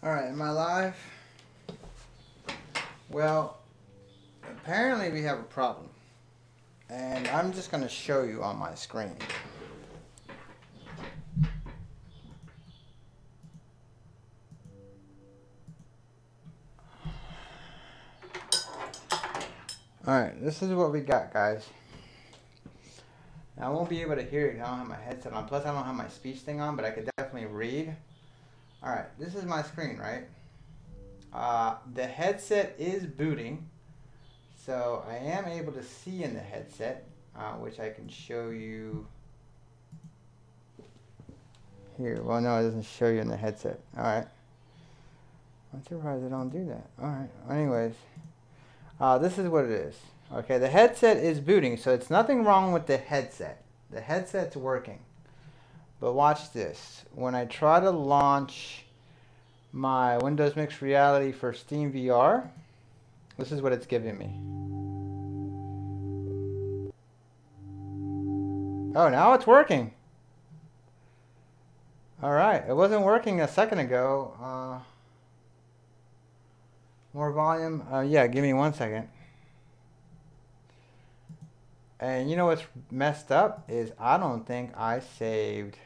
Alright, am I live? Well, apparently we have a problem. And I'm just going to show you on my screen. Alright, this is what we got, guys. Now, I won't be able to hear it. I don't have my headset on. Plus, I don't have my speech thing on, but I could definitely read. Alright, this is my screen, right? The headset is booting. So, I am able to see in the headset, which I can show you here. Well, no, it doesn't show you in the headset. Alright. I'm surprised they don't do that. Alright, anyways. This is what it is. Okay, the headset is booting, so it's nothing wrong with the headset. The headset's working. But watch this. When I try to launch my Windows Mixed Reality for Steam VR, this is what it's giving me. Oh, now it's working. Alright, it wasn't working a second ago. More volume. Yeah, give me 1 second. And you know what's messed up is I don't think I saved.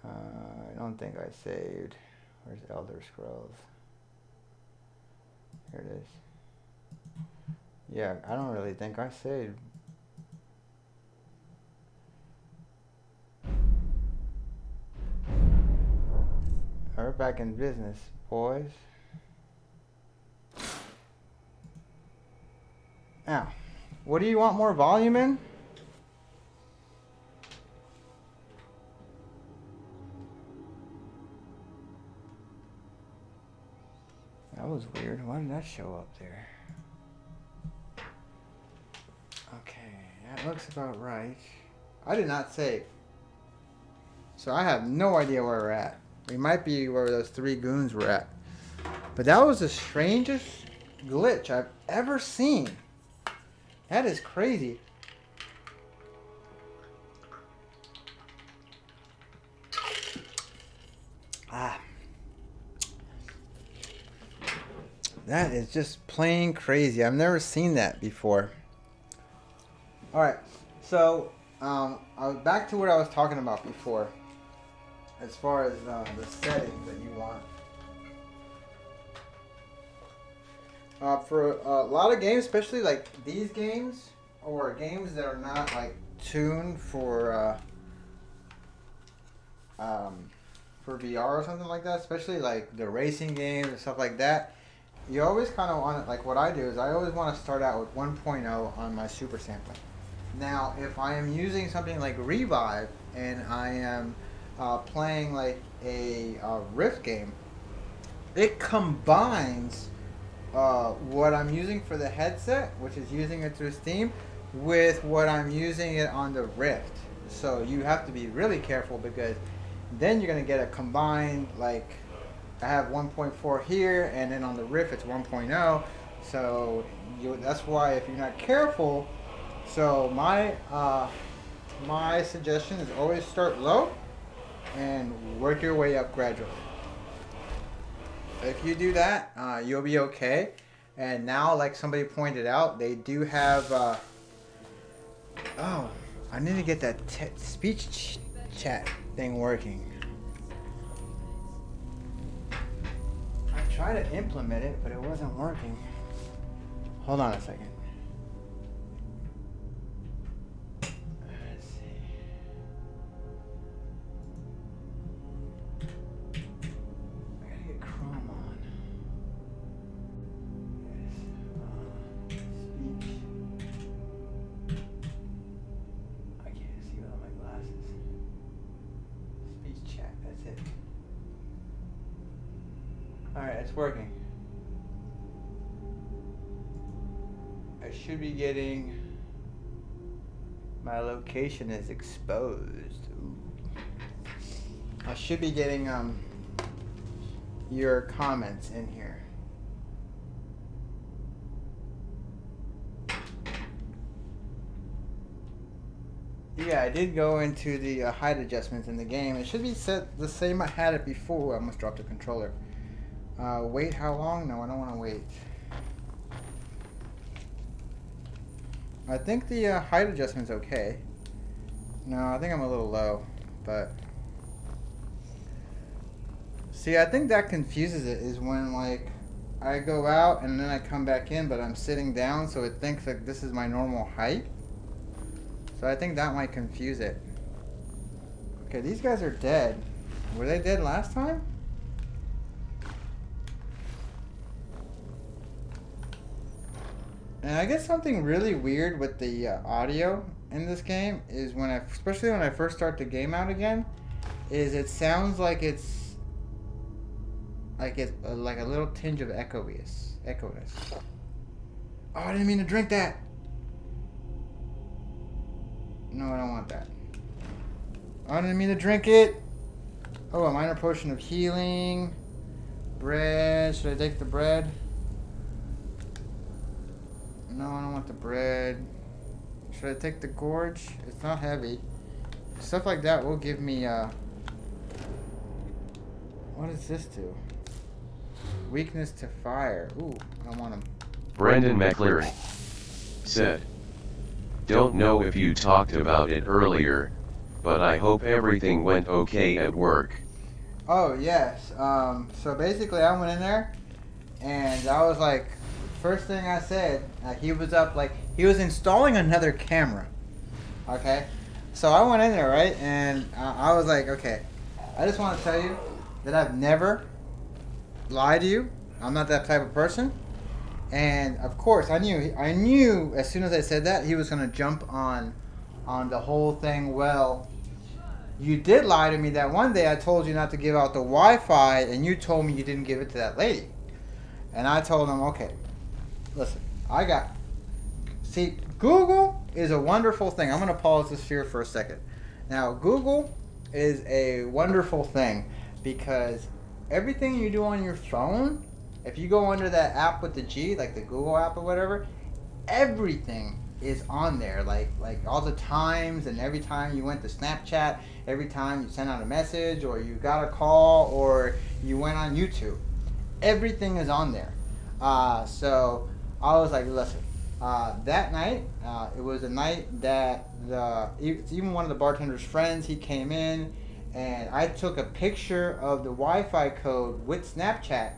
I don't think I saved. Where's Elder Scrolls? Here it is. Yeah, I don't really think I saved. We're back in business, boys. Now, what do you want more volume in? That was weird. Why did that show up there? Okay, that looks about right. I did not save. So I have no idea where we're at. We might be where those three goons were at. But that was the strangest glitch I've ever seen. That is crazy. That is just plain crazy. I've never seen that before. Alright, so back to what I was talking about before. As far as the settings that you want. For a lot of games, especially like these games, or games that are not like tuned for VR or something like that, especially like the racing games and stuff like that, you always kind of want it, like what I do is I always want to start out with 1.0 on my super sampling. Now, if I am using something like Revive and I am playing like a Rift game, it combines what I'm using for the headset, which is using it through Steam, with what I'm using it on the Rift. So you have to be really careful, because then you're going to get a combined, like I have 1.4 here, and then on the Rift it's 1.0. So that's why if you're not careful, so my suggestion is always start low and work your way up gradually. If you do that, you'll be okay. And now, like somebody pointed out, they do have oh, I need to get that speech chat thing working. I tried to implement it, but it wasn't working. Hold on a second. Alright, it's working. I should be getting... My location is exposed. Ooh. I should be getting your comments in here. Yeah, I did go into the height adjustments in the game. It should be set the same I had it before. I almost dropped the controller. Wait how long? No, I don't want to wait. I think the height adjustment's okay. No, I think I'm a little low, but... See, I think that confuses it, is when, like, I go out and then I come back in, but I'm sitting down, so it thinks like this is my normal height. So I think that might confuse it. Okay, these guys are dead. Were they dead last time? And I guess something really weird with the audio in this game is when especially when I first start the game out again, is it sounds like it's like a little tinge of echoiness. Oh, I didn't mean to drink that. No, I don't want that. Oh, I didn't mean to drink it. Oh, a minor potion of healing. Bread. Should I take the bread? No, I don't want the bread. Should I take the gorge? It's not heavy. Stuff like that will give me, what does this do? Weakness to fire. Ooh, I want him. Brendan McCleary said, "Don't know if you talked about it earlier, but I hope everything went okay at work." Oh, yes. So basically I went in there and I was like, first thing I said, he was up, like, he was installing another camera. Okay? So I went in there, right? And I was like, okay, I just want to tell you that I've never lied to you. I'm not that type of person. And of course, I knew as soon as I said that, he was going to jump on the whole thing. Well, you did lie to me that one day I told you not to give out the Wi-Fi, and you told me you didn't give it to that lady. And I told him, okay, listen, see, Google is a wonderful thing. I'm going to pause this here for a second. Now, Google is a wonderful thing because everything you do on your phone, if you go under that app with the G, like the Google app or whatever, everything is on there. Like all the times, and every time you went to Snapchat, every time you sent out a message, or you got a call, or you went on YouTube, everything is on there. So I was like, listen, that night, it was a night that even one of the bartender's friends, he came in, and I took a picture of the Wi-Fi code with Snapchat,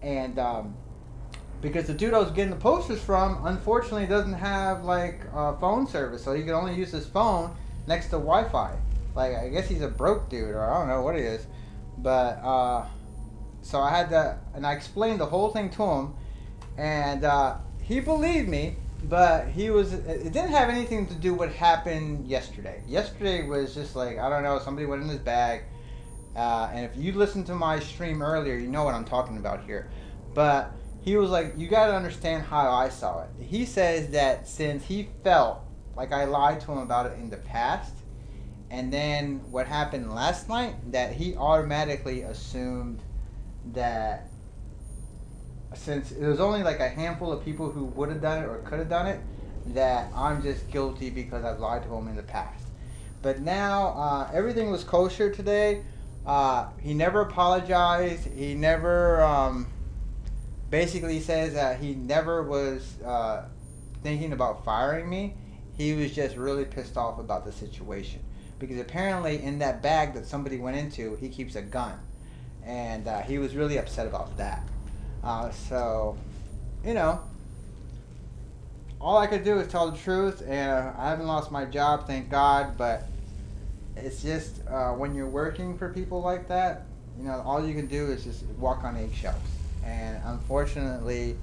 and because the dude I was getting the posters from, unfortunately, doesn't have like phone service, so he can only use his phone next to Wi-Fi. Like, I guess he's a broke dude, or I don't know what he is, but so I had to, and I explained the whole thing to him, and he believed me, but it didn't have anything to do with what happened yesterday. Yesterday was just like, I don't know, somebody went in his bag, and if you listened to my stream earlier, you know what I'm talking about here. But he was like, you got to understand how I saw it. He says that since he felt like I lied to him about it in the past, and then what happened last night, that he automatically assumed that since it was only like a handful of people who would have done it or could have done it, that I'm just guilty because I've lied to him in the past. But now everything was kosher today. He never apologized. He never basically says that he never was thinking about firing me. He was just really pissed off about the situation, because apparently in that bag that somebody went into, he keeps a gun, and he was really upset about that. So, you know, all I could do is tell the truth, and I haven't lost my job, thank God, but it's just when you're working for people like that, you know, all you can do is just walk on eggshells. And unfortunately,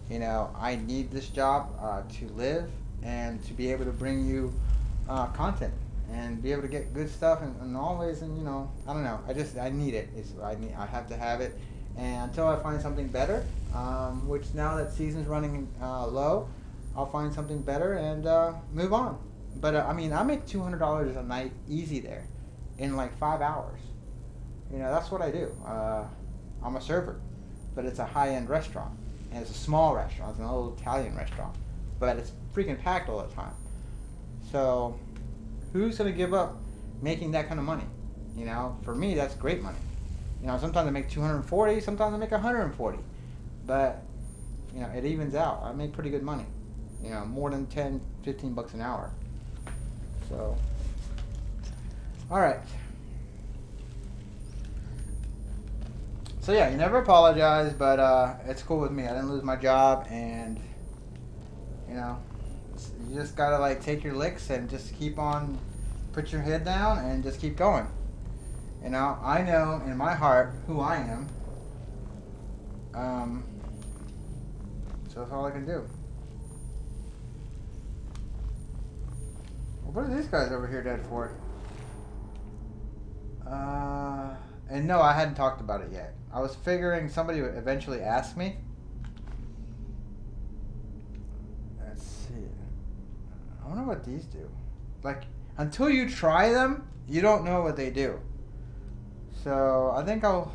you know, I need this job to live and to be able to bring you content and be able to get good stuff and always, and you know, I don't know, I need it. I have to have it. And until I find something better, which now that season's running low, I'll find something better and move on. But I mean, I make $200 a night easy there in like 5 hours. You know, that's what I do. I'm a server, but it's a high-end restaurant, and it's a small restaurant. It's an old Italian restaurant, but it's freaking packed all the time. So, Who's going to give up making that kind of money? You know, for me, that's great money. You know, sometimes I make 240, sometimes I make 140. But, you know, it evens out. I make pretty good money. You know, more than 10, 15 bucks an hour. So, all right. So yeah, you never apologize, but it's cool with me. I didn't lose my job, and you know, you just gotta like take your licks and just keep on, put your head down and just keep going. You know, I know in my heart who I am. So that's all I can do. What are these guys over here dead for? And no, I hadn't talked about it yet. I was figuring somebody would eventually ask me. Let's see. I wonder what these do. Like, until you try them, you don't know what they do. So, I think I'll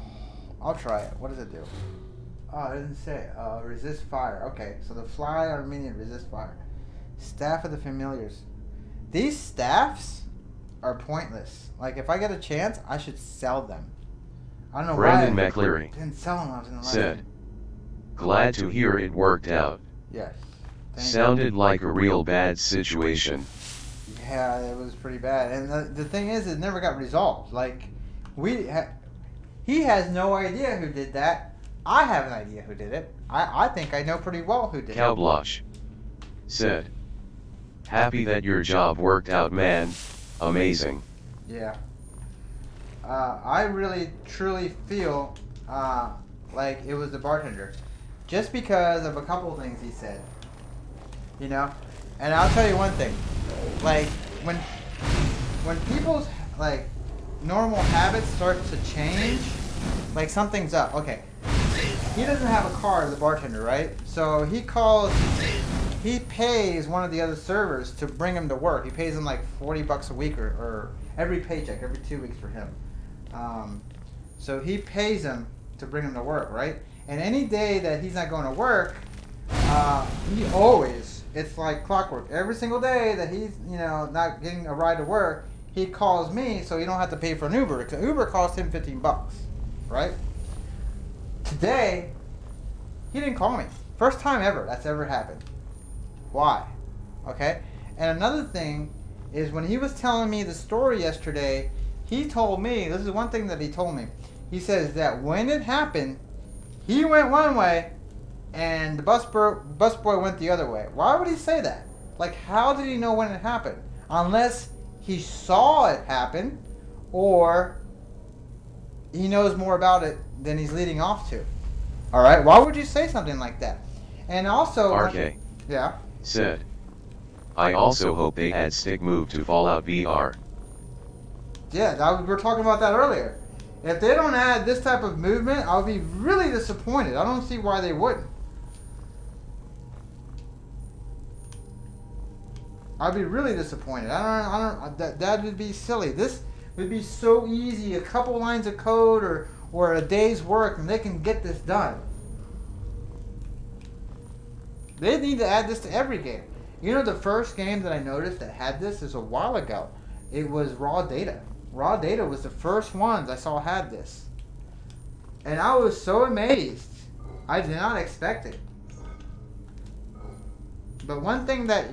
try it. What does it do? Oh, it didn't say. Resist fire. Okay, so the fly Armenian resist fire. Staff of the Familiars. These staffs are pointless. Like, if I get a chance, I should sell them. I don't know Brandon why McCleary I didn't sell them. I was gonna said, "Glad to hear it worked out. Yes. Sounded like a real bad situation." Yeah, it was pretty bad. And the thing is, it never got resolved. Like, he has no idea who did that. I have an idea who did it. I think I know pretty well who did it. Cowblosh said, "Happy that your job worked out, man. Amazing." Yeah. I really, truly feel like it was the bartender. Just because of a couple of things he said. You know? And I'll tell you one thing. Like, when people's, like, normal habits start to change, like, something's up. Okay. He doesn't have a car, the bartender, right? So he pays one of the other servers to bring him to work. He pays him like 40 bucks a week or every paycheck, every 2 weeks for him. So he pays him to bring him to work, right? And any day that he's not going to work, he always, it's like clockwork. Every single day that he's, you know, not getting a ride to work, he calls me so he don't have to pay for an Uber. Because Uber costs him 15 bucks, right? Today, he didn't call me. First time ever that's ever happened. Why? Okay? And another thing is when he was telling me the story yesterday, he told me, this is one thing that he told me. He says that when it happened, he went one way and the busboy went the other way. Why would he say that? Like, how did he know when it happened? Unless he saw it happen or he knows more about it than he's leading off to. Alright? Why would you say something like that? And also... RK yeah? said, "I also hope they add stick move to Fallout VR." Yeah, we were talking about that earlier. If they don't add this type of movement, I'll be really disappointed. I don't see why they wouldn't. I'd be really disappointed. That would be silly. This would be so easy. A couple lines of code or a day's work, and they can get this done. They need to add this to every game. You know, the first game that I noticed that had this is a while ago. It was Raw Data. Raw Data was the first ones I saw had this. And I was so amazed. I did not expect it. But one thing that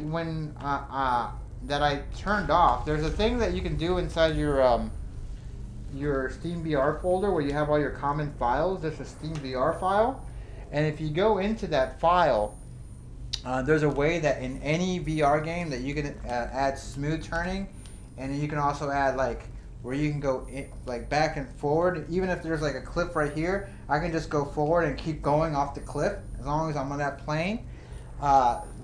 that I turned off, there's a thing that you can do inside your Steam VR folder where you have all your common files. There's a Steam VR file. And if you go into that file, there's a way that in any VR game that you can add smooth turning, and you can also add like where you can go in, like back and forward. Even if there's like a cliff right here, I can just go forward and keep going off the cliff as long as I'm on that plane.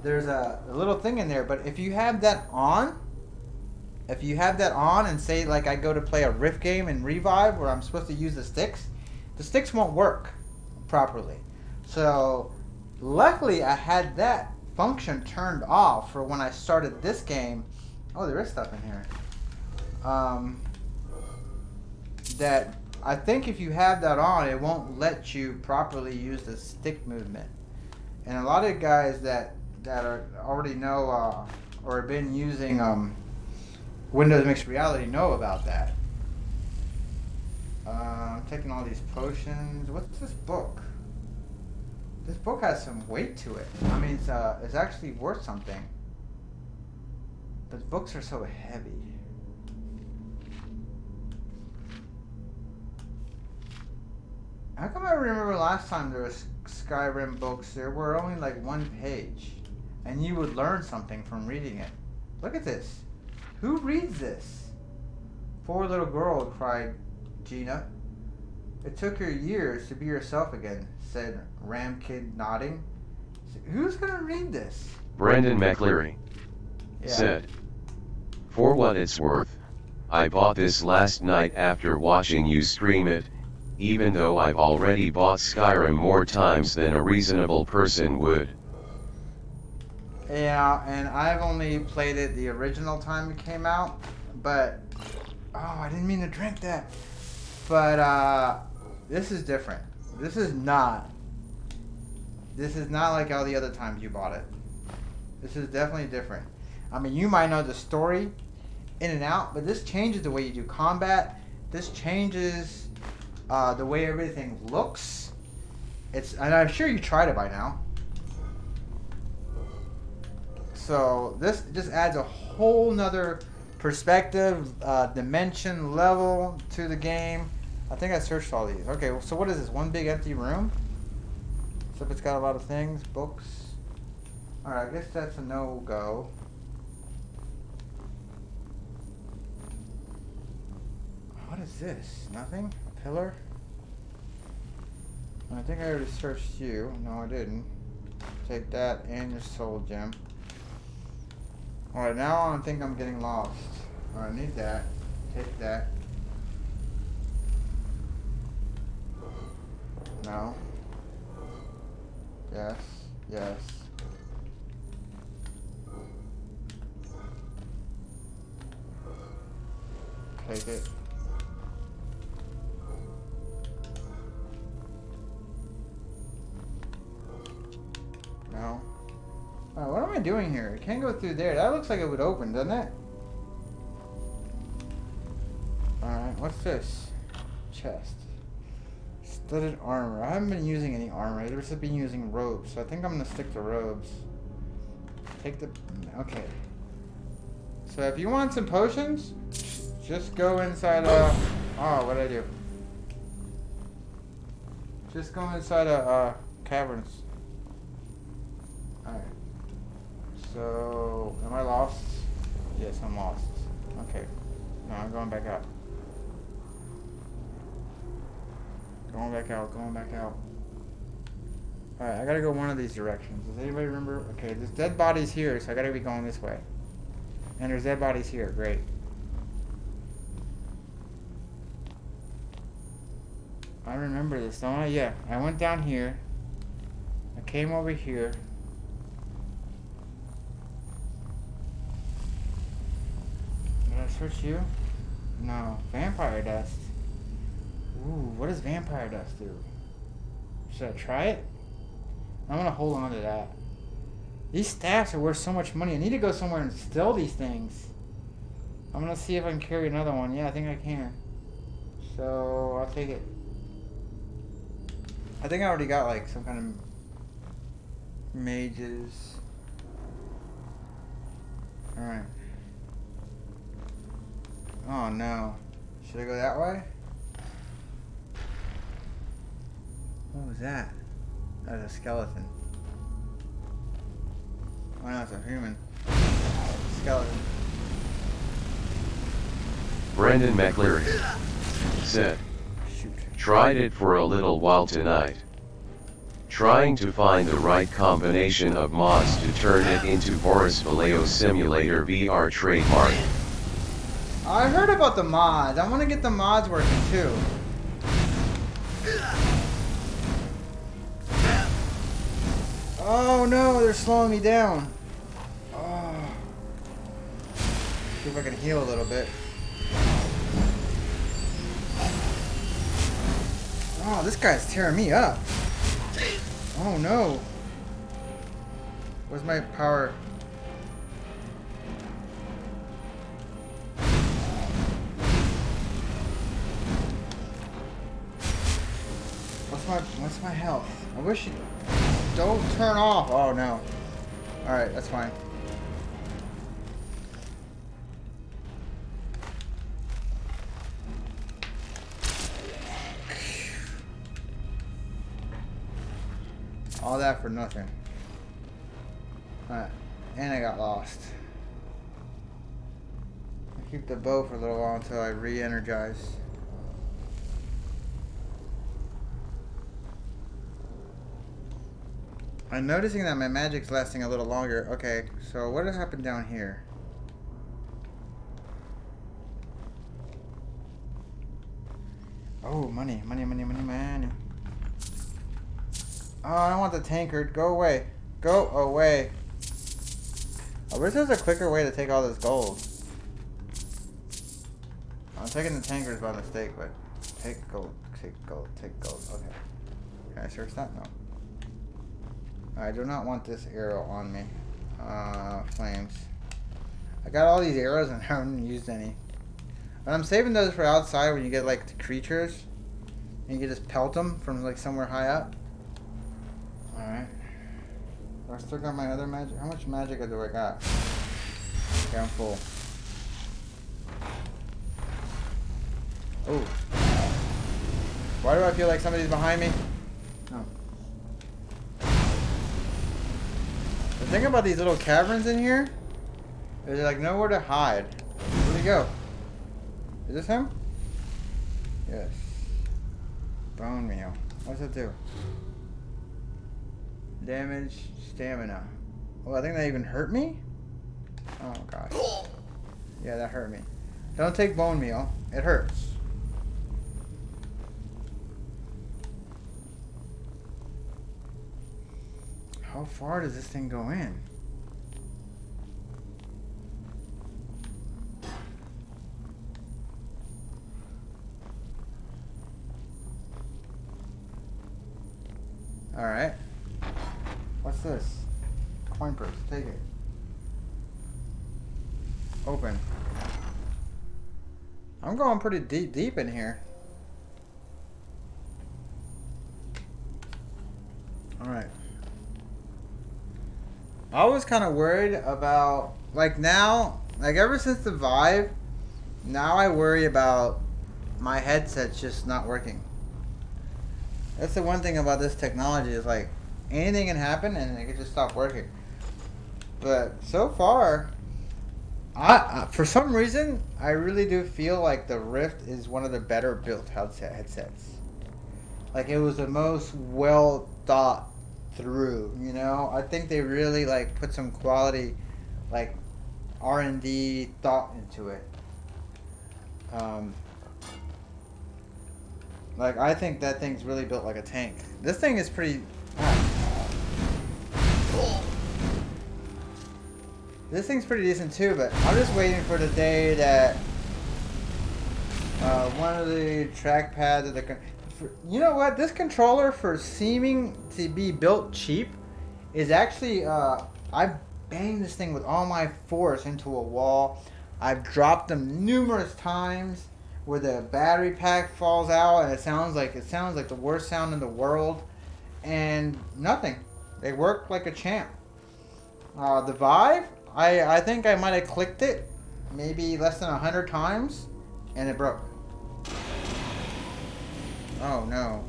There's a little thing in there, but if you have that on, and say like I go to play a Rift game in Revive where I'm supposed to use the sticks won't work properly. So luckily I had that function turned off for when I started this game. Oh, there is stuff in here. That I think if you have that on, it won't let you properly use the stick movement. And a lot of guys that already know or have been using Windows Mixed Reality know about that. I'm taking all these potions. What's this book? This book has some weight to it. I mean, it's actually worth something. But books are so heavy. How come I remember last time there was Skyrim books, there were only like one page. And you would learn something from reading it. Look at this. Who reads this? Poor little girl, cried Gina. It took her years to be herself again, said Ramkid, nodding. Who's gonna read this? Brendan McCleary said, "For what it's worth, I bought this last night after watching you stream it, even though I've already bought Skyrim more times than a reasonable person would." Yeah, and I've only played it the original time it came out, but... Oh, I didn't mean to drink that. But, this is different. This is not like all the other times you bought it. This is definitely different. I mean, you might know the story in and out, but this changes the way you do combat. This changes the way everything looks. And I'm sure you tried it by now. So this just adds a whole nother perspective, dimension, level to the game. I think I searched all these. Okay, so what is this? One big empty room? So if it's got a lot of things, books. Alright, I guess that's a no-go. What is this? Nothing? A pillar? I think I already searched you. No, I didn't. Take that and your soul gem. Alright, now I think I'm getting lost. Alright, I need that. Take that. No. Yes. Yes. Take it. No. What am I doing here? It can't go through there. That looks like it would open, doesn't it? Alright, what's this? Chest. Studded armor. I haven't been using any armor. I've just been using robes, so I think I'm gonna stick to robes. Take the... Okay. So if you want some potions, just go inside Oh, what did I do? Just go inside caverns. Alright. So, am I lost? Yes, I'm lost. Okay. No, I'm going back out. Going back out, going back out. Alright, I gotta go one of these directions. Does anybody remember? Okay, there's dead bodies here, so I gotta be going this way. And there's dead bodies here, great. I remember this, don't I? Yeah, I went down here. I came over here. Did I search you? No. Vampire dust. Ooh, what does vampire dust do? Should I try it? I'm gonna hold on to that. These staffs are worth so much money. I need to go somewhere and steal these things. I'm gonna see if I can carry another one. Yeah, I think I can. So, I'll take it. I think I already got like some kind of mages. Alright. Oh no. Should I go that way? What was that? That was a skeleton. Oh no, it's a human. Skeleton. Brendan McCleary said, Shoot. "Tried it for a little while tonight. Trying to find the right combination of mods to turn it into Boris Vallejo Simulator VR trademark." I heard about the mods. I want to get the mods working too. Oh no, they're slowing me down. Oh. See if I can heal a little bit. Oh, this guy's tearing me up. Oh no. Where's my power? what's my health? I wish you don't turn off. Oh no. All right, that's fine. All that for nothing. Alright, and I got lost. I'll keep the bow for a little while until I re-energize. I'm noticing that my magic's lasting a little longer. Okay, so what has happened down here? Oh, money, money, money, money, money. Oh, I don't want the tankard. Go away. Go away. I wish there was a quicker way to take all this gold. I'm taking the tankers by mistake, but take gold, take gold, take gold. Okay. Can I search that? No. I do not want this arrow on me. Flames. I got all these arrows and I haven't used any. But I'm saving those for outside when you get like the creatures. And you can just pelt them from like somewhere high up. Alright. I still got my other magic. How much magic do I got? Okay, I'm full. Oh. Why do I feel like somebody's behind me? No. The thing about these little caverns in here is there's like nowhere to hide. Where'd he go? Is this him? Yes. Bone meal. What's it do? Damage, stamina. Oh, I think that even hurt me? Oh, gosh. Yeah, that hurt me. Don't take bone meal. It hurts. How far does this thing go in? Alright. What's this? Coin purse. Take it. Open. I'm going pretty deep in here. Alright. I was kind of worried about, like now, like ever since the Vive, now I worry about my headset's just not working. That's the one thing about this technology is like anything can happen and it can just stop working. But so far, I for some reason I really do feel like the Rift is one of the better built headsets. Like it was the most well thought through, you know. I think they really like put some quality, like R&D thought into it. Like I think that thing's really built like a tank. This thing is pretty. This thing's pretty decent too, but I'm just waiting for the day that one of the trackpads of the. You know what? This controller, for seeming to be built cheap, is actually. I've banged this thing with all my force into a wall. I've dropped them numerous times where the battery pack falls out and it sounds like the worst sound in the world, and nothing. They work like a champ. The Vive, I think I might have clicked it maybe less than 100 times and it broke. Oh no.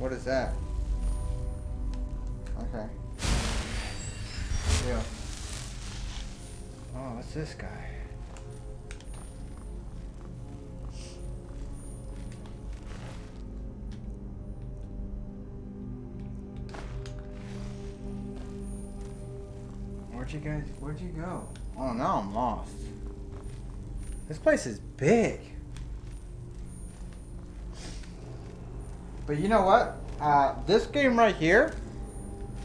What is that? Okay. Yeah. Oh, what's this guy? Where'd you go? Oh, now I'm lost. This place is big. But you know what? This game right here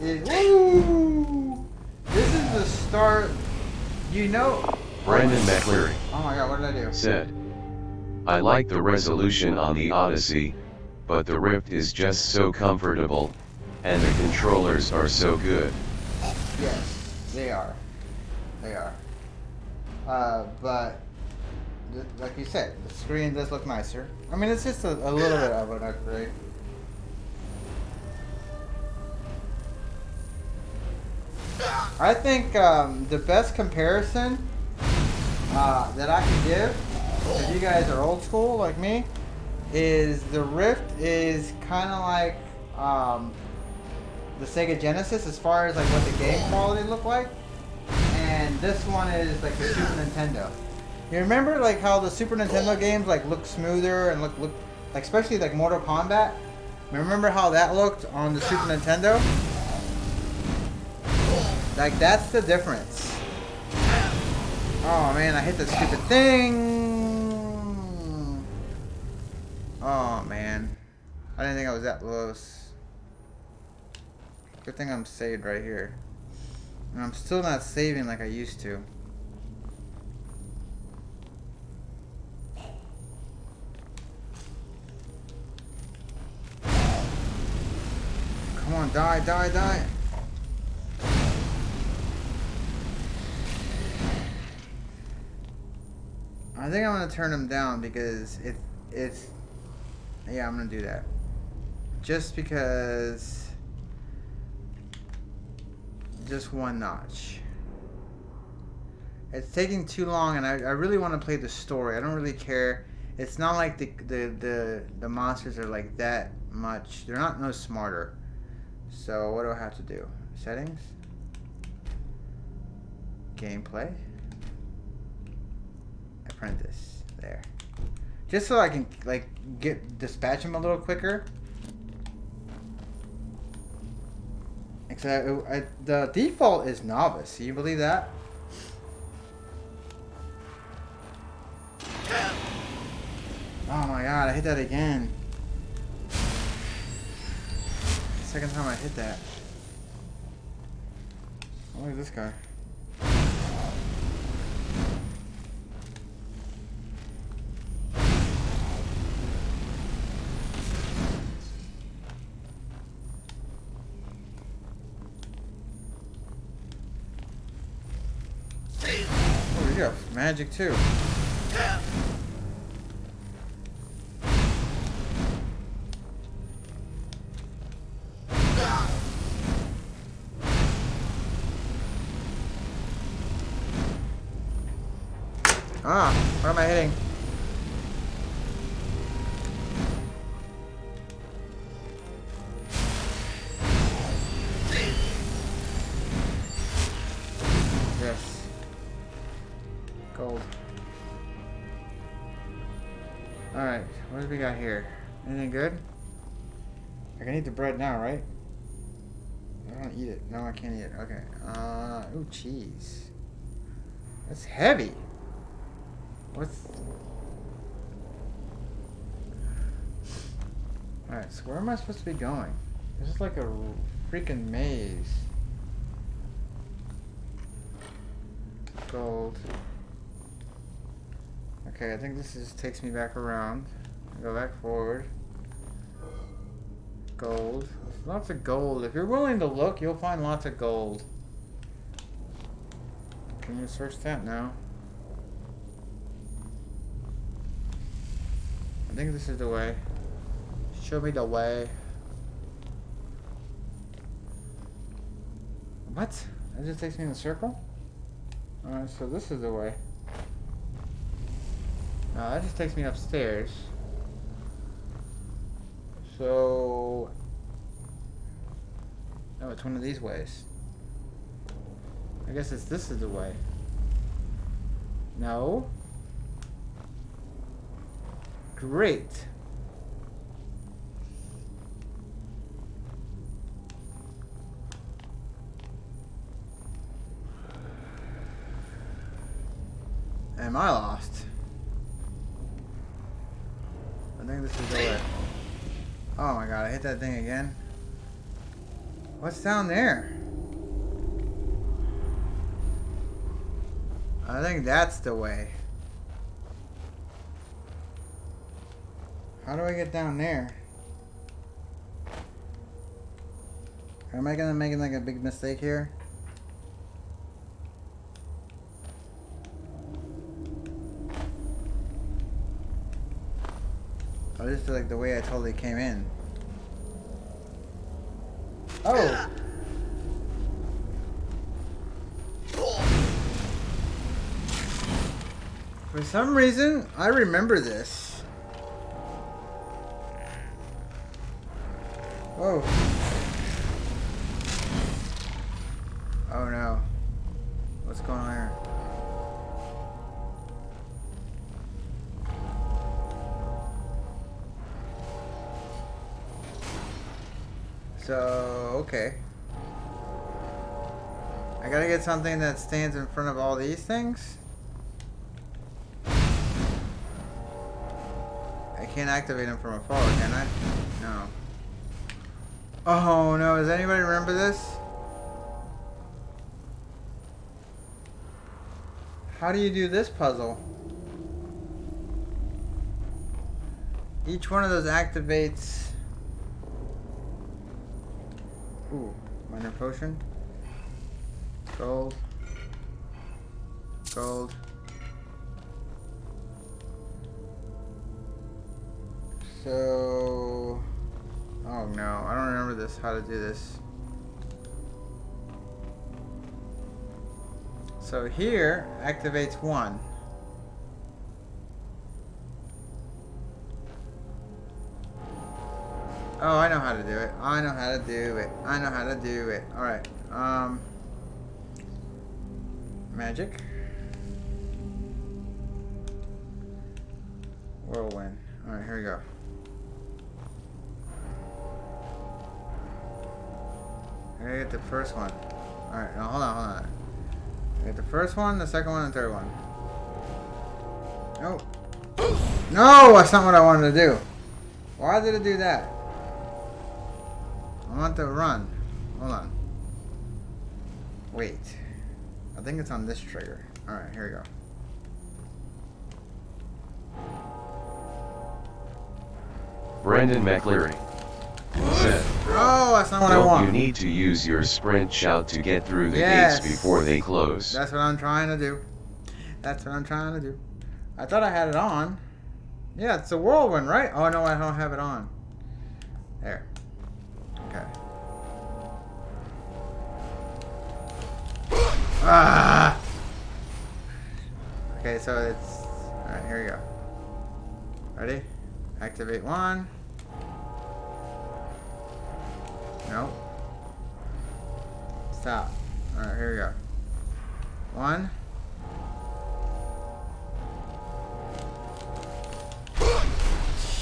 is... Woo! This is the start... You know... Brandon McCleary. Oh my god, what did I do? Said, I like the resolution on the Odyssey, but the Rift is just so comfortable, and the controllers are so good. Yes. They are. They are. But, like you said, the screen does look nicer. I mean, it's just a little bit of an upgrade. I think the best comparison that I can give, if you guys are old school like me, is the Rift is kind of like the Sega Genesis as far as like what the game quality looked like, and this one is like the Super Nintendo. You remember like how the Super Nintendo games like look smoother and look like, especially like Mortal Kombat? Remember how that looked on the Super Nintendo? Like, that's the difference. Oh man, I hit that stupid thing. Oh man, I didn't think I was that close. Good thing I'm saved right here. And I'm still not saving like I used to. Come on, die, die, die. I think I'm gonna turn him down because it's yeah, I'm gonna do that. Just because, just one notch. It's taking too long, and I really want to play the story. I don't really care. It's not like the monsters are like that much. They're not no smarter. So what do I have to do? Settings, gameplay, apprentice. There. Just so I can like dispatch him a little quicker. Except the default is novice. Can you believe that? Oh my god, I hit that again. Second time I hit that. Oh, look at this guy. Oh, you got magic too. Ah, where am I hitting? Yes. Gold. Alright, what do we got here? Anything good? Like, I need the bread now, right? I don't eat it. No, I can't eat it. Okay. Ooh, cheese. That's heavy. What's... Alright, so where am I supposed to be going? This is like a freaking maze. Gold. Okay, I think this just takes me back around. Go back forward. Gold. Lots of gold. If you're willing to look, you'll find lots of gold. Can you search that now? I think this is the way. Show me the way. What? That just takes me in a circle? Alright, so this is the way. No, that just takes me upstairs. So... no, it's one of these ways. I guess this is the way. No? Great. Am I lost? I think this is the way. Oh my god, I hit that thing again. What's down there? I think that's the way. How do I get down there? Am I gonna make like a big mistake here? Oh, this is like the way I totally came in. Oh! For some reason, I remember this. Whoa. Oh no. What's going on here? So, okay. I gotta get something that stands in front of all these things? I can't activate them from afar, can I? No. Oh no, does anybody remember this? How do you do this puzzle? Each one of those activates... Ooh, minor potion. Gold. Gold. So... Oh no, I don't remember this, how to do this. So here, activates one. Oh, I know how to do it. I know how to do it. I know how to do it. Alright, magic. Whirlwind. Alright, here we go. I gotta get the first one. Alright, now hold on. I get the first one, the second one, and the third one. No. No, that's not what I wanted to do. Why did it do that? I want to run. Hold on. Wait. I think it's on this trigger. Alright, here we go. Brendan McLeary said, Oh, that's not what I want. You need to use your sprint shout to get through the gates before they close. That's what I'm trying to do. That's what I'm trying to do. I thought I had it on. Yeah, it's a whirlwind, right? Oh, no, I don't have it on. There. Okay. Ah! Okay, so it's... Alright, here we go. Ready? Activate one. Nope. Stop. Alright, here we go. One.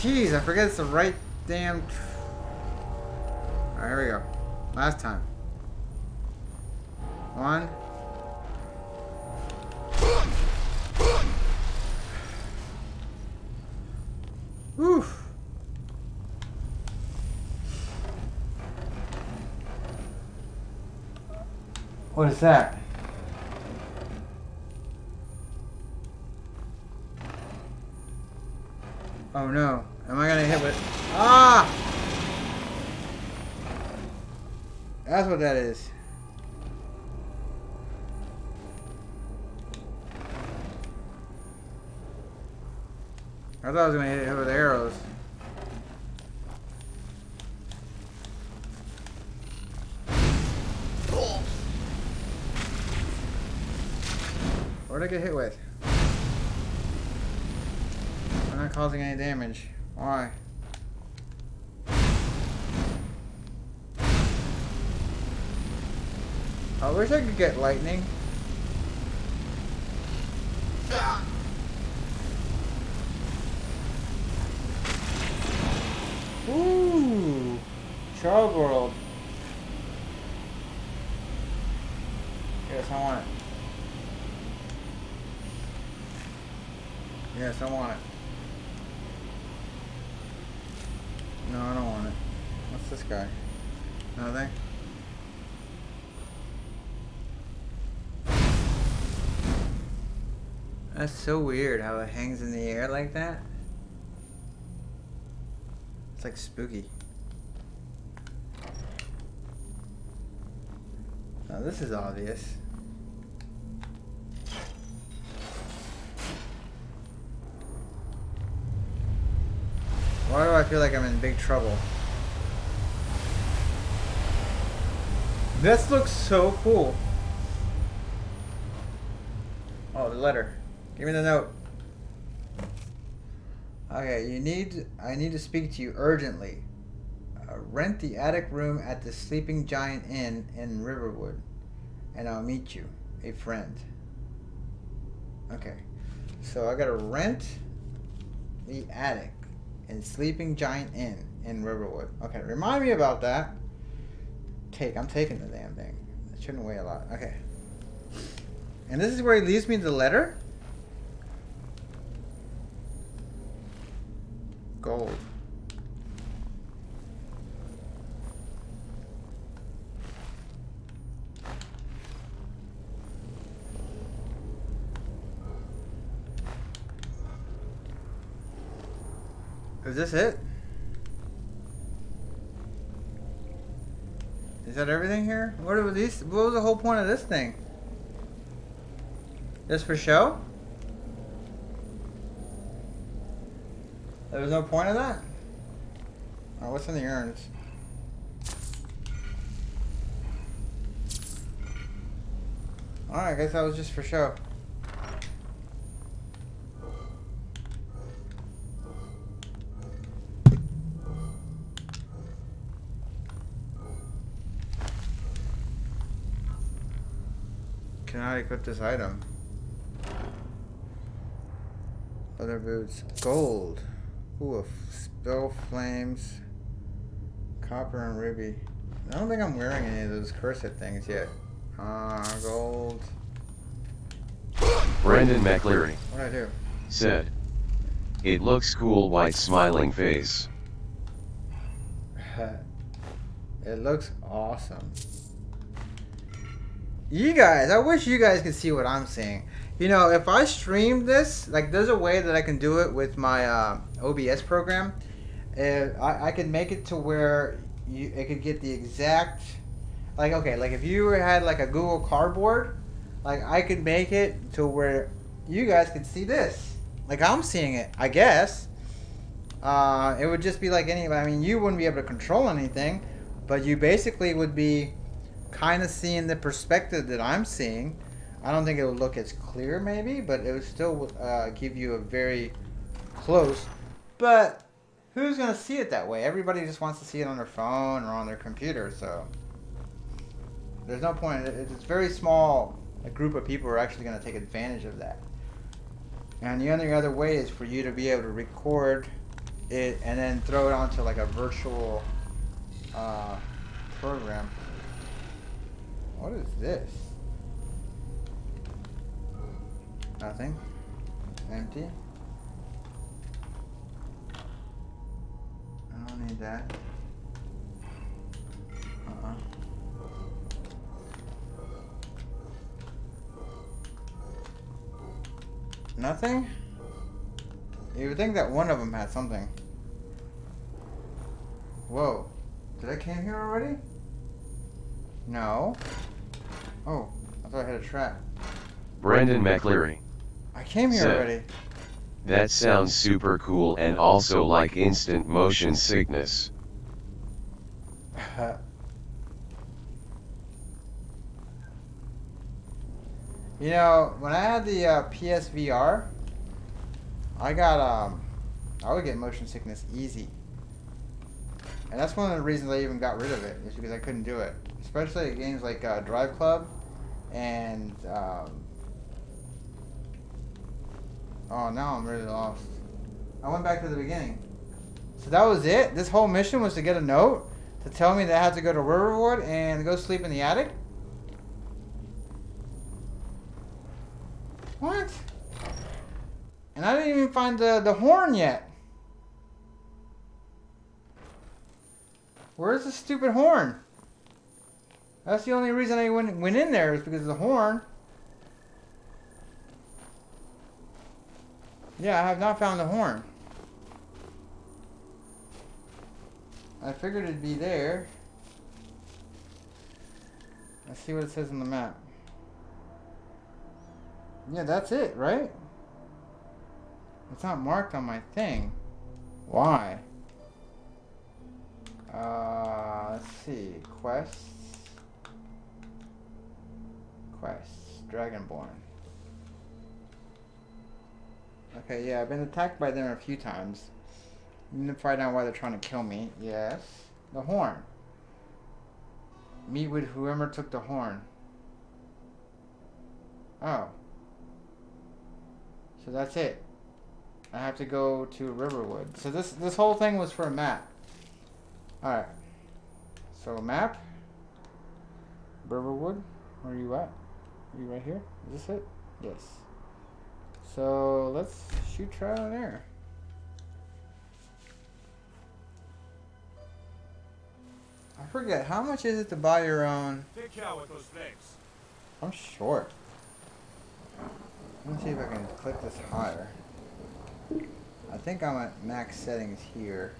Jeez, I forget it's the right damn... Alright, here we go. Last time. One. Oof. What is that? Oh no. Am I gonna hit with... Ah! That's what that is. I thought I was gonna hit it with arrows. What did I get hit with? I'm not causing any damage. Why? I wish I could get lightning. Ooh, Child World. Yes, I want it. Yes, I want it. No, I don't want it. What's this guy? Nothing? That's so weird how it hangs in the air like that. It's like spooky. Now this is obvious. Why do I feel like I'm in big trouble? This looks so cool. Oh, the letter. Give me the note. Okay, I need to speak to you urgently. Rent the attic room at the Sleeping Giant Inn in Riverwood, and I'll meet you, a friend. Okay, so I gotta rent the attic in Sleeping Giant Inn in Riverwood. Okay, remind me about that. I'm taking the damn thing. It shouldn't weigh a lot. Okay. And this is where he leaves me the letter? Gold. Is this it? Is that everything here? What was the whole point of this thing? Just for show? There was no point of that? Alright, what's in the urns? Alright, I guess that was just for show. Cannot equip this item. Leather boots. Gold. Ooh, spell flames. Copper and ruby. I don't think I'm wearing any of those cursed things yet. Gold. Brendan McLeary What'd I do? said, "It looks cool." White smiling face. It looks awesome. You guys, I wish you guys could see what I'm seeing. You know, if I stream this, like, there's a way that I can do it with my OBS program. I can make it to where it could get the exact, like, okay, like if you had like a Google Cardboard, like I could make it to where you guys could see this, like I'm seeing it. I guess it would just be like any. I mean, you wouldn't be able to control anything, but you basically would be kind of seeing the perspective that I'm seeing. I don't think it would look as clear, maybe, but it would still give you a very close. But who's going to see it that way? Everybody just wants to see it on their phone or on their computer, so there's no point. It's very small. A group of people are actually going to take advantage of that. And the only other way is for you to be able to record it and then throw it onto like a virtual program. What is this? Nothing. Empty. I don't need that. Nothing? You would think that one of them had something. Whoa. Did I came here already? No. Oh, I thought I had a trap. Brendan McLeary I came here said, already. "That sounds super cool and also like instant motion sickness." You know, when I had the PSVR, I would get motion sickness easy. And that's one of the reasons I even got rid of it, is because I couldn't do it. Especially at games like Drive Club and oh, now I'm really lost. I went back to the beginning. So that was it? This whole mission was to get a note to tell me that I had to go to Riverwood and go sleep in the attic? What? And I didn't even find the horn yet. Where's the stupid horn? That's the only reason I went in there, is because of the horn. Yeah, I have not found the horn. I figured it'd be there. Let's see what it says on the map. Yeah, that's it, right? It's not marked on my thing. Why? Let's see. Quests. Dragonborn. Okay, yeah, I've been attacked by them a few times. I'm gonna find out why they're trying to kill me. Yes. The horn. Meet with whoever took the horn. Oh. So that's it. I have to go to Riverwood. So this whole thing was for a map. Alright. So map. Riverwood. Where are you at? Are you right here? Is this it? Yes. So let's shoot trial there. I forget, how much is it to buy your own? Take care with those legs. I'm short. Let me see if I can click this higher. I think I'm at max settings here.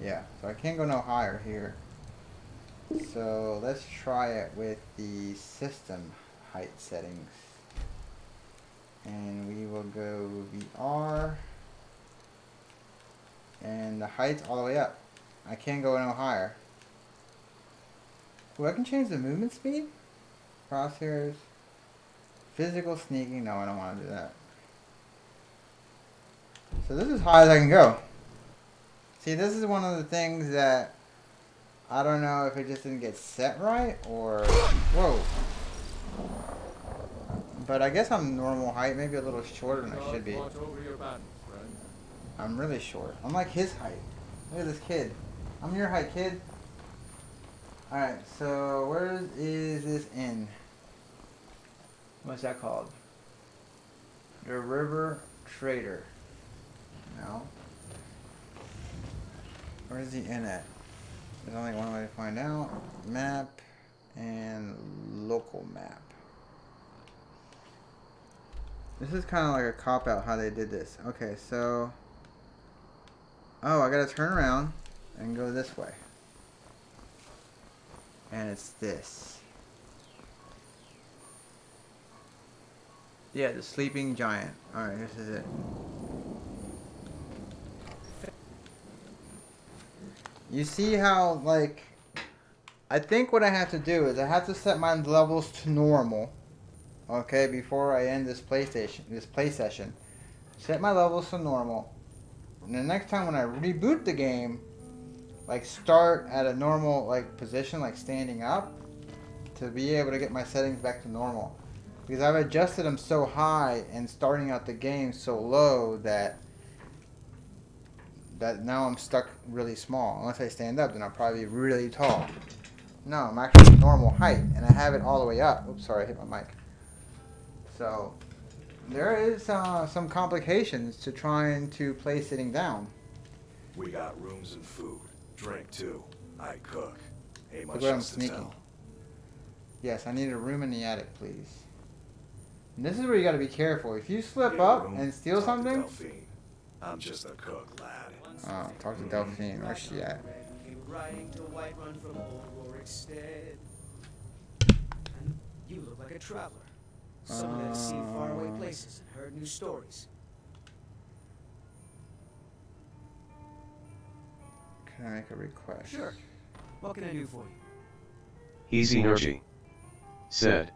Yeah, so I can't go no higher here. So let's try it with the system height settings. And we will go VR. And the height's all the way up. I can't go no higher. Ooh, I can change the movement speed? Crosshairs. Physical sneaking. No, I don't want to do that. So this is as high as I can go. See, this is one of the things that I don't know if it just didn't get set right or... Whoa. But I guess I'm normal height, maybe a little shorter than I should be. I'm really short. I'm like his height. Look at this kid. I'm your height, kid. Alright, so where is this inn? What's that called? The River Trader. No. Where's the inn at? There's only one way to find out. Map and local map. This is kind of like a cop-out how they did this. Okay, so... Oh, I gotta turn around and go this way. And it's this. Yeah, the sleeping giant. Alright, this is it. You see how, like... I think what I have to do is I have to set my levels to normal. Okay, before I end this play session. Set my levels to normal. And the next time when I reboot the game, like start at a normal like position, like standing up, to be able to get my settings back to normal. Because I've adjusted them so high and starting out the game so low that now I'm stuck really small. Unless I stand up, then I'll probably be really tall. No, I'm actually normal height, and I have it all the way up. Oops, sorry, I hit my mic. So, there is some complications to trying to play sitting down. We got rooms and food. Drink too. I cook. Ain't much Look where I'm else to sneaking. tell. Yes, I need a room in the attic, please. And this is where you gotta be careful. If you slip Yeah, up room, and steal talk to something... Delphine. I'm just a cook, lad. Oh, talk to Delphine. Where's she at? Riding to Whiterun from Old Rorikstead. And you look like a traveler. Someone that has seen faraway places and heard new stories. Can I make a request? Sure. What can I do for you? Easy Energy said,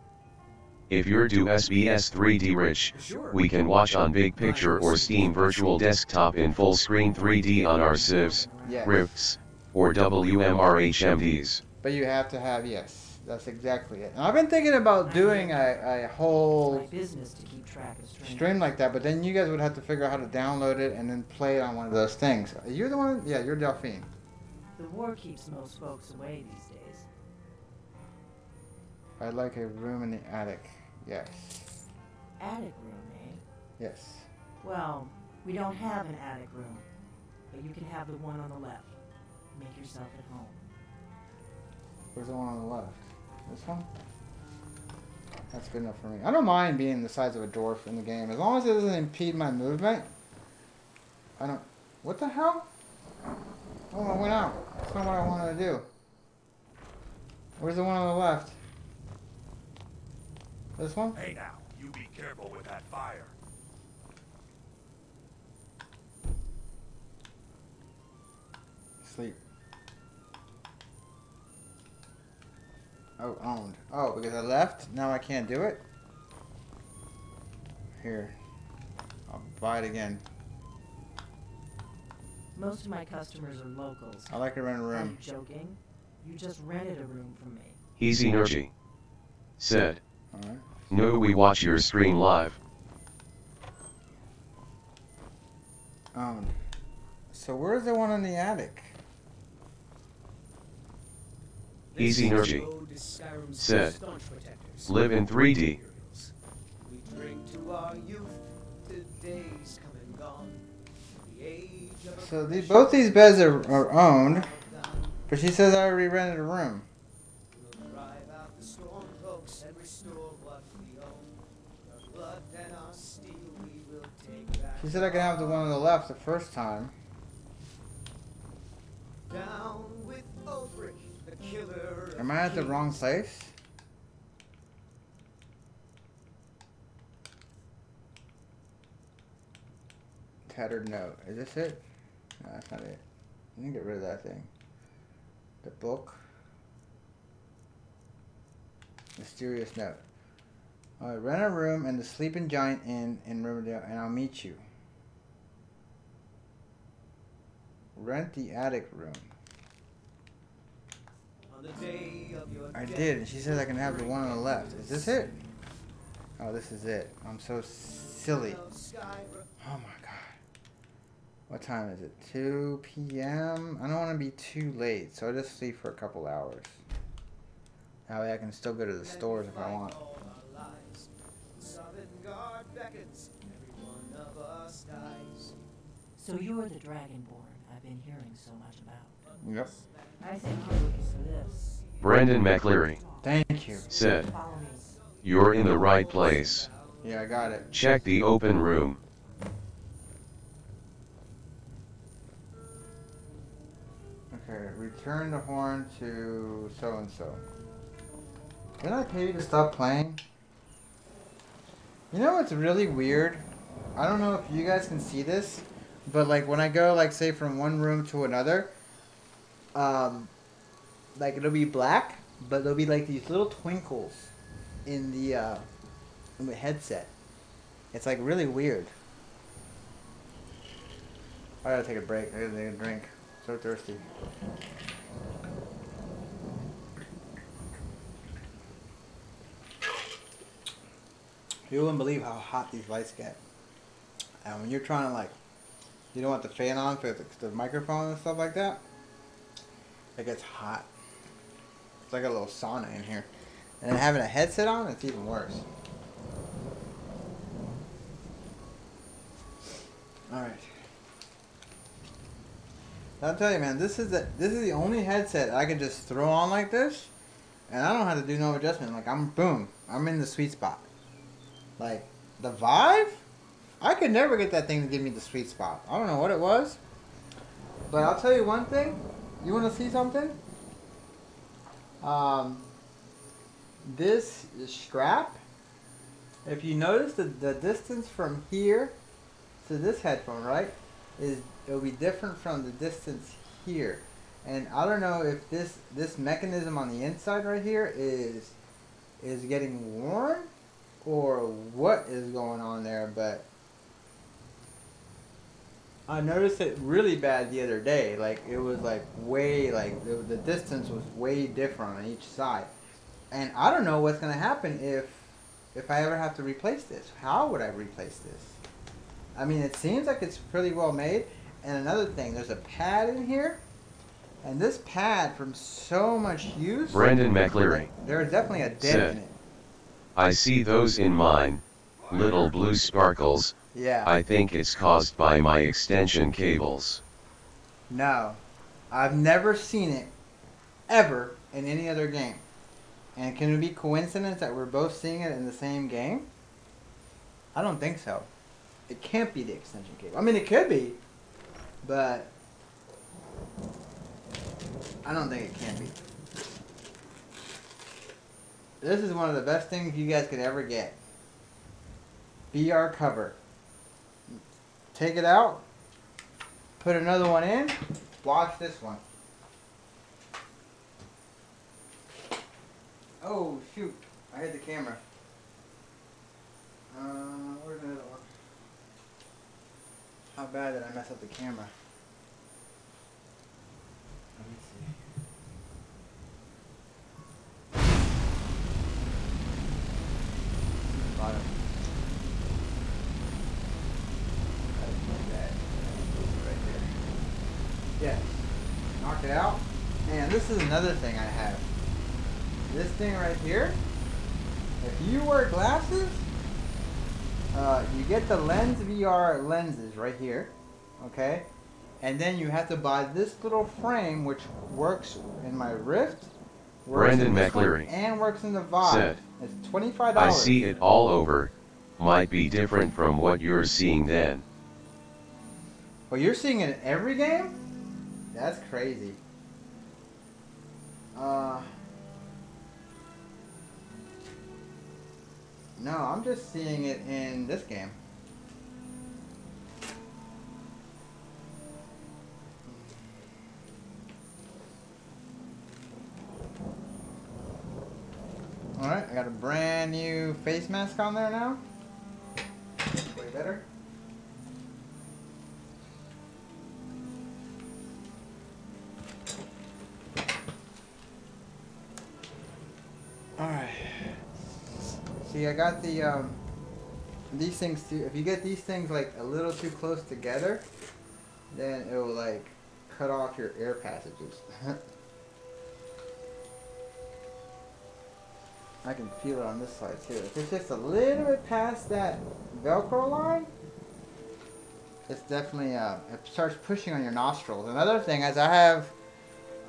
if you're do SBS 3D rich, we can watch on Big Picture or Steam Virtual Desktop in full screen 3D on our Civs, Yes. Rifts, or WMR-HMDs. But you have to have, yes, that's exactly it. And I've been thinking about doing a whole My business to keep track of strangers. stream like that, but then you guys would have to figure out how to download it and then play it on one of those things. You're the one? Yeah, you're Delphine. The war keeps most folks away these days. I'd like a room in the attic. Yes. Attic room, eh? Yes. Well, we don't have an attic room, but you can have the one on the left. Make yourself at home. Where's the one on the left? This one? That's good enough for me. I don't mind being the size of a dwarf in the game. As long as it doesn't impede my movement. I don't... What the hell? Oh, I went out. That's not what I wanted to do. Where's the one on the left? This one? Hey now, you be careful with that fire. Sleep. Oh, owned. Oh, because I left? Now I can't do it? Here. I'll Buy it again. Most of my customers are locals. I like to rent a room. I'm joking. You just rented a room from me. Easy Energy said, Alright. no, we watch your stream live. So where's the one in the attic? Easy Energy said, live in 3D. We drink to our youth, today's come and gone. The age of So both these beds are owned, but she says I already rented a room. We'll drive out the storm cloaks and restore what we own. Our blood and our steel we will take back. She said I can have the one on the left the first time. Down with Ulfric, the killer. Am I at the wrong place? Tattered note. Is this it? No, that's not it. I need to get rid of that thing. The book. Mysterious note. Alright, rent a room in the Sleeping Giant Inn in Riverdale and I'll meet you. Rent the attic room. On the day of your I death, did, and she says I can have the one on the left. Is this it? Oh, this is it. I'm so silly. Oh my god. What time is it? 2 p.m.? I don't want to be too late, so I'll just sleep for a couple hours. That way I can still go to the stores if I want. So you're the Dragonborn I've been hearing so much about. Yep. I think you're looking for this. Brendan McCleary Thank you. said, Follow me. you're in the right place. Yeah, I got it. Check the open room. Okay, return the horn to so-and-so. Didn't I pay you to stop playing? You know what's really weird? I don't know if you guys can see this, but like when I go like say from one room to another, like it'll be black, but there'll be like these little twinkles in the headset. It's like really weird. I gotta take a break. I gotta take a drink. So thirsty. You wouldn't believe how hot these lights get. And when you're trying to like, you don't want the fan on for the microphone and stuff like that, it gets hot. It's like a little sauna in here. And then having a headset on, it's even worse. Alright. I'll tell you, man, this is the only headset I can just throw on like this, and I don't have to do no adjustment. Like I'm in the sweet spot. Like the Vive, I could never get that thing to give me the sweet spot. I don't know what it was, but I'll tell you one thing. You want to see something? This strap. If you notice the distance from here to this headphone, right, it'll be different from the distance here. And I don't know if this mechanism on the inside right here is getting worn or what is going on there, but I noticed it really bad the other day. Like it was like way the distance was way different on each side. And I don't know what's gonna happen if I ever have to replace this. How would I replace this? I mean, it seems like it's pretty well made. And another thing, there's a pad in here, and this pad from so much use. Brendan McCleary There's definitely a dent said, in it. I see those in mine. Little blue sparkles. Yeah. I think it's caused by my extension cables. No, I've never seen it ever in any other game. And can it be coincidence that we're both seeing it in the same game? I don't think so. It can't be the extension cable. I mean, it could be, but I don't think it can be. This is one of the best things you guys could ever get. VR cover. Take it out, put another one in, watch this one. Oh shoot, I hit the camera. Where's the other one? How bad did I mess up the camera? Let me see. Bottom. Right there. Yes. Knock it out. And this is another thing I have. This thing right here. If you wear glasses, you get the Lens VR lenses right here, okay? And then you have to buy this little frame, which works in my Rift, works Brendan in this one, McCleary and works in the Vive. said, It's $25. I see it all over. Might be different from what you're seeing then. Well, you're seeing it in every game? That's crazy. No, I'm just seeing it in this game. Alright, I got a brand new face mask on there now. Way better. Alright. See, I got the, these things too. If you get these things like a little too close together, then it will like cut off your air passages. I can feel it on this side too. If it's just a little bit past that Velcro line, it's definitely, it starts pushing on your nostrils. Another thing is I have,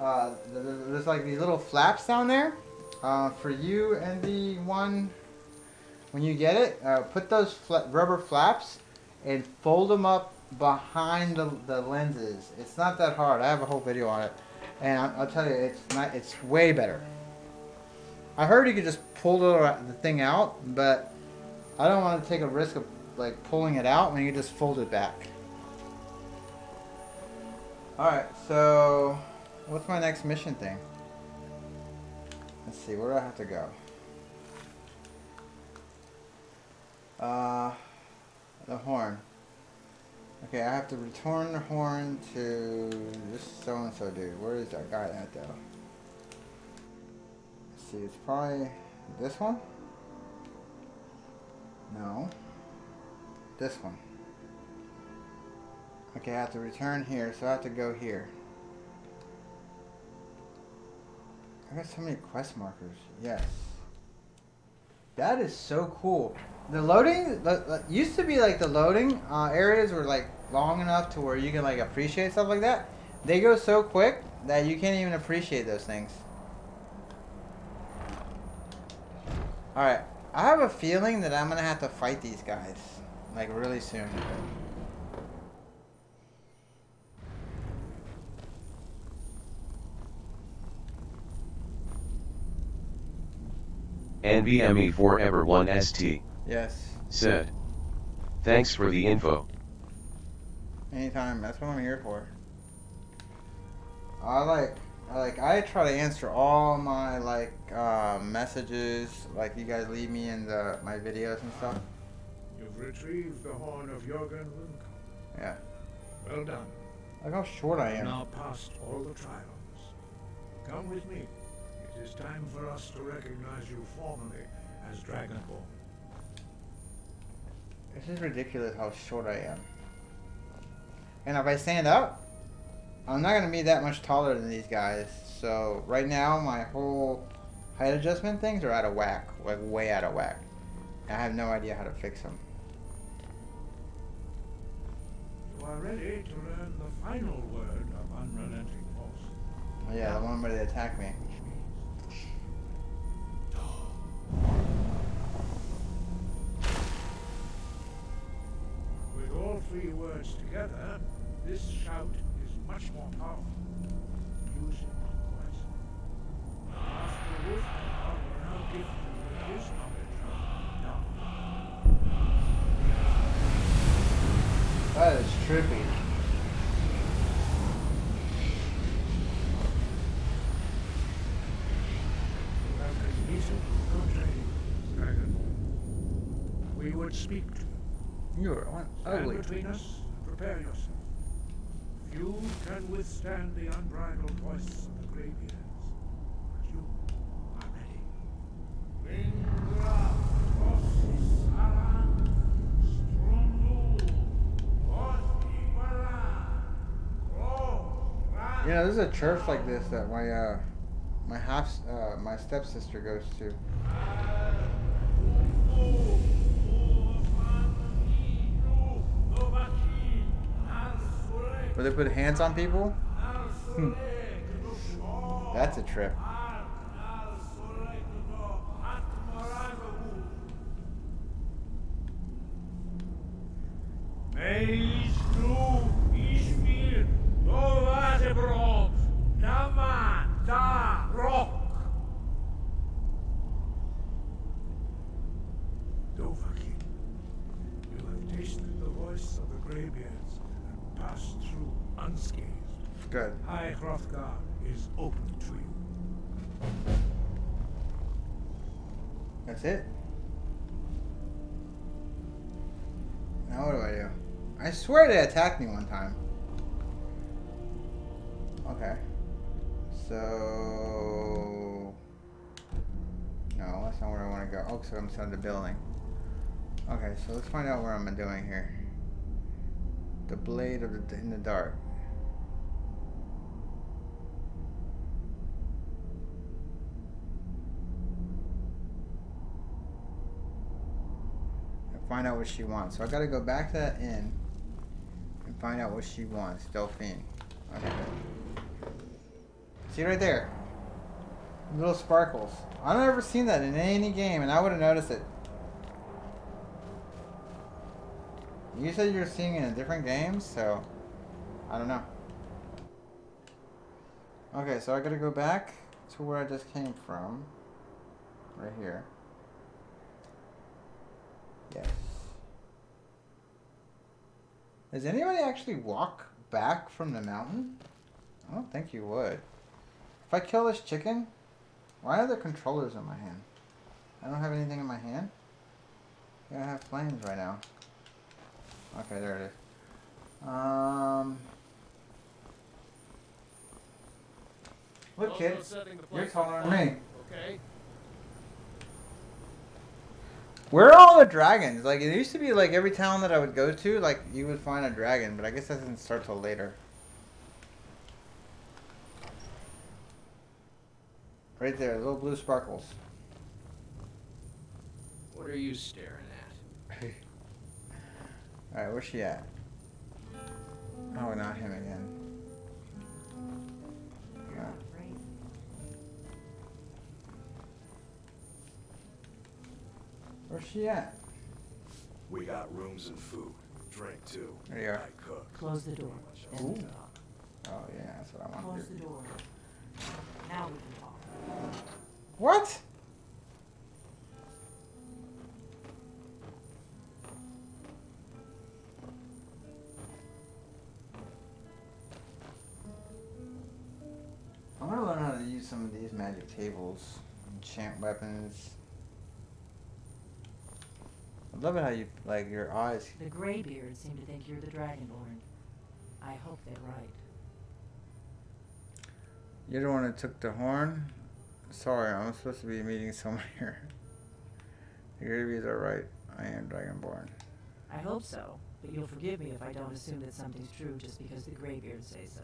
there's like these little flaps down there. For you and the one, when you get it, put those rubber flaps and fold them up behind the lenses. It's not that hard. I have a whole video on it, and I'll tell you, it's way better. I heard you could just pull the thing out, but I don't want to take a risk of like pulling it out when you just fold it back. Alright, so what's my next mission thing? Let's see, where do I have to go? The horn. Okay, I have to return the horn to this so-and-so dude. Where is that guy at though? Let's see, it's probably this one? No. This one. Okay, I have to return here, so I have to go here. I got so many quest markers. Yes. That is so cool. The loading, used to be like the loading areas were like long enough to where you can like appreciate stuff like that. They go so quick that you can't even appreciate those things. Alright, I have a feeling that I'm going to have to fight these guys like really soon. NVMe Forever 1 ST Yes. said, thanks for the info. Anytime, that's what I'm here for. I try to answer all my messages like you guys leave me in my videos and stuff. You've retrieved the horn of Jürgen Lund. Yeah. Well done. Look how short I am. Now past all the trials. Come with me. It is time for us to recognize you formally as Dragonborn. This is ridiculous how short I am. And if I stand up, I'm not going to be that much taller than these guys. So right now my whole height adjustment things are out of whack. Like way out of whack. I have no idea how to fix them. You are ready to learn the final word of unrelenting force. Oh yeah, the one where they attack me. With all three words together, this shout is much more powerful. Use it wisely. Master Wolfgar will now give you his knowledge of That is trippy. You have completed your training, Dragonborn. We would speak to you. You're Stand ugly. between us and prepare yourself. Few can withstand the unbridled voice of the graybeards, but you are ready. Vingra, Osisara, Strundu, Osipara, Kro, You know, there's a church like this that my stepsister goes to. Where they put hands on people? That's a trip. Dovahkiin, you have tasted the voice of the graybeards and passed through unscathed. Good. High Hrothgar is open to you. That's it? Now what do I do? I swear they attacked me one time. Okay. So... No, that's not where I want to go. Oh, so I'm inside the building. Okay, so let's find out what I'm doing here. The blade of the in the dark. And find out what she wants. So I gotta go back to that inn and find out what she wants. Delphine. Okay. See right there. Little sparkles. I've never seen that in any game, and I would have noticed it. You said you're seeing it in different games, so I don't know. Okay, so I gotta go back to where I just came from. Right here. Yes. Does anybody actually walk back from the mountain? I don't think you would. If I kill this chicken, why are there controllers in my hand? I don't have anything in my hand. I have flames right now. Okay, there it is. Look, kid, you're taller than me. Okay. Where are all the dragons? Like, it used to be like every town that I would go to, like, you would find a dragon, but I guess that doesn't start till later. Right there, little blue sparkles. What are you staring at? Alright, where's she at? Oh, not him again. Yeah. Where's she at? We got rooms and food. Drink too. There you are. I cook. Close the door. Then we can talk. Oh, yeah, that's what I want Close to the do. door. Now we can talk. What? I'm gonna learn how to use some of these magic tables, enchant weapons. I love it how you, like, your eyes. The Greybeards seem to think you're the Dragonborn. I hope they're right. You're the one that took the horn? Sorry, I'm supposed to be meeting someone here. The Greybeards are right. I am Dragonborn. I hope so, but you'll forgive me if I don't assume that something's true just because the Greybeards say so.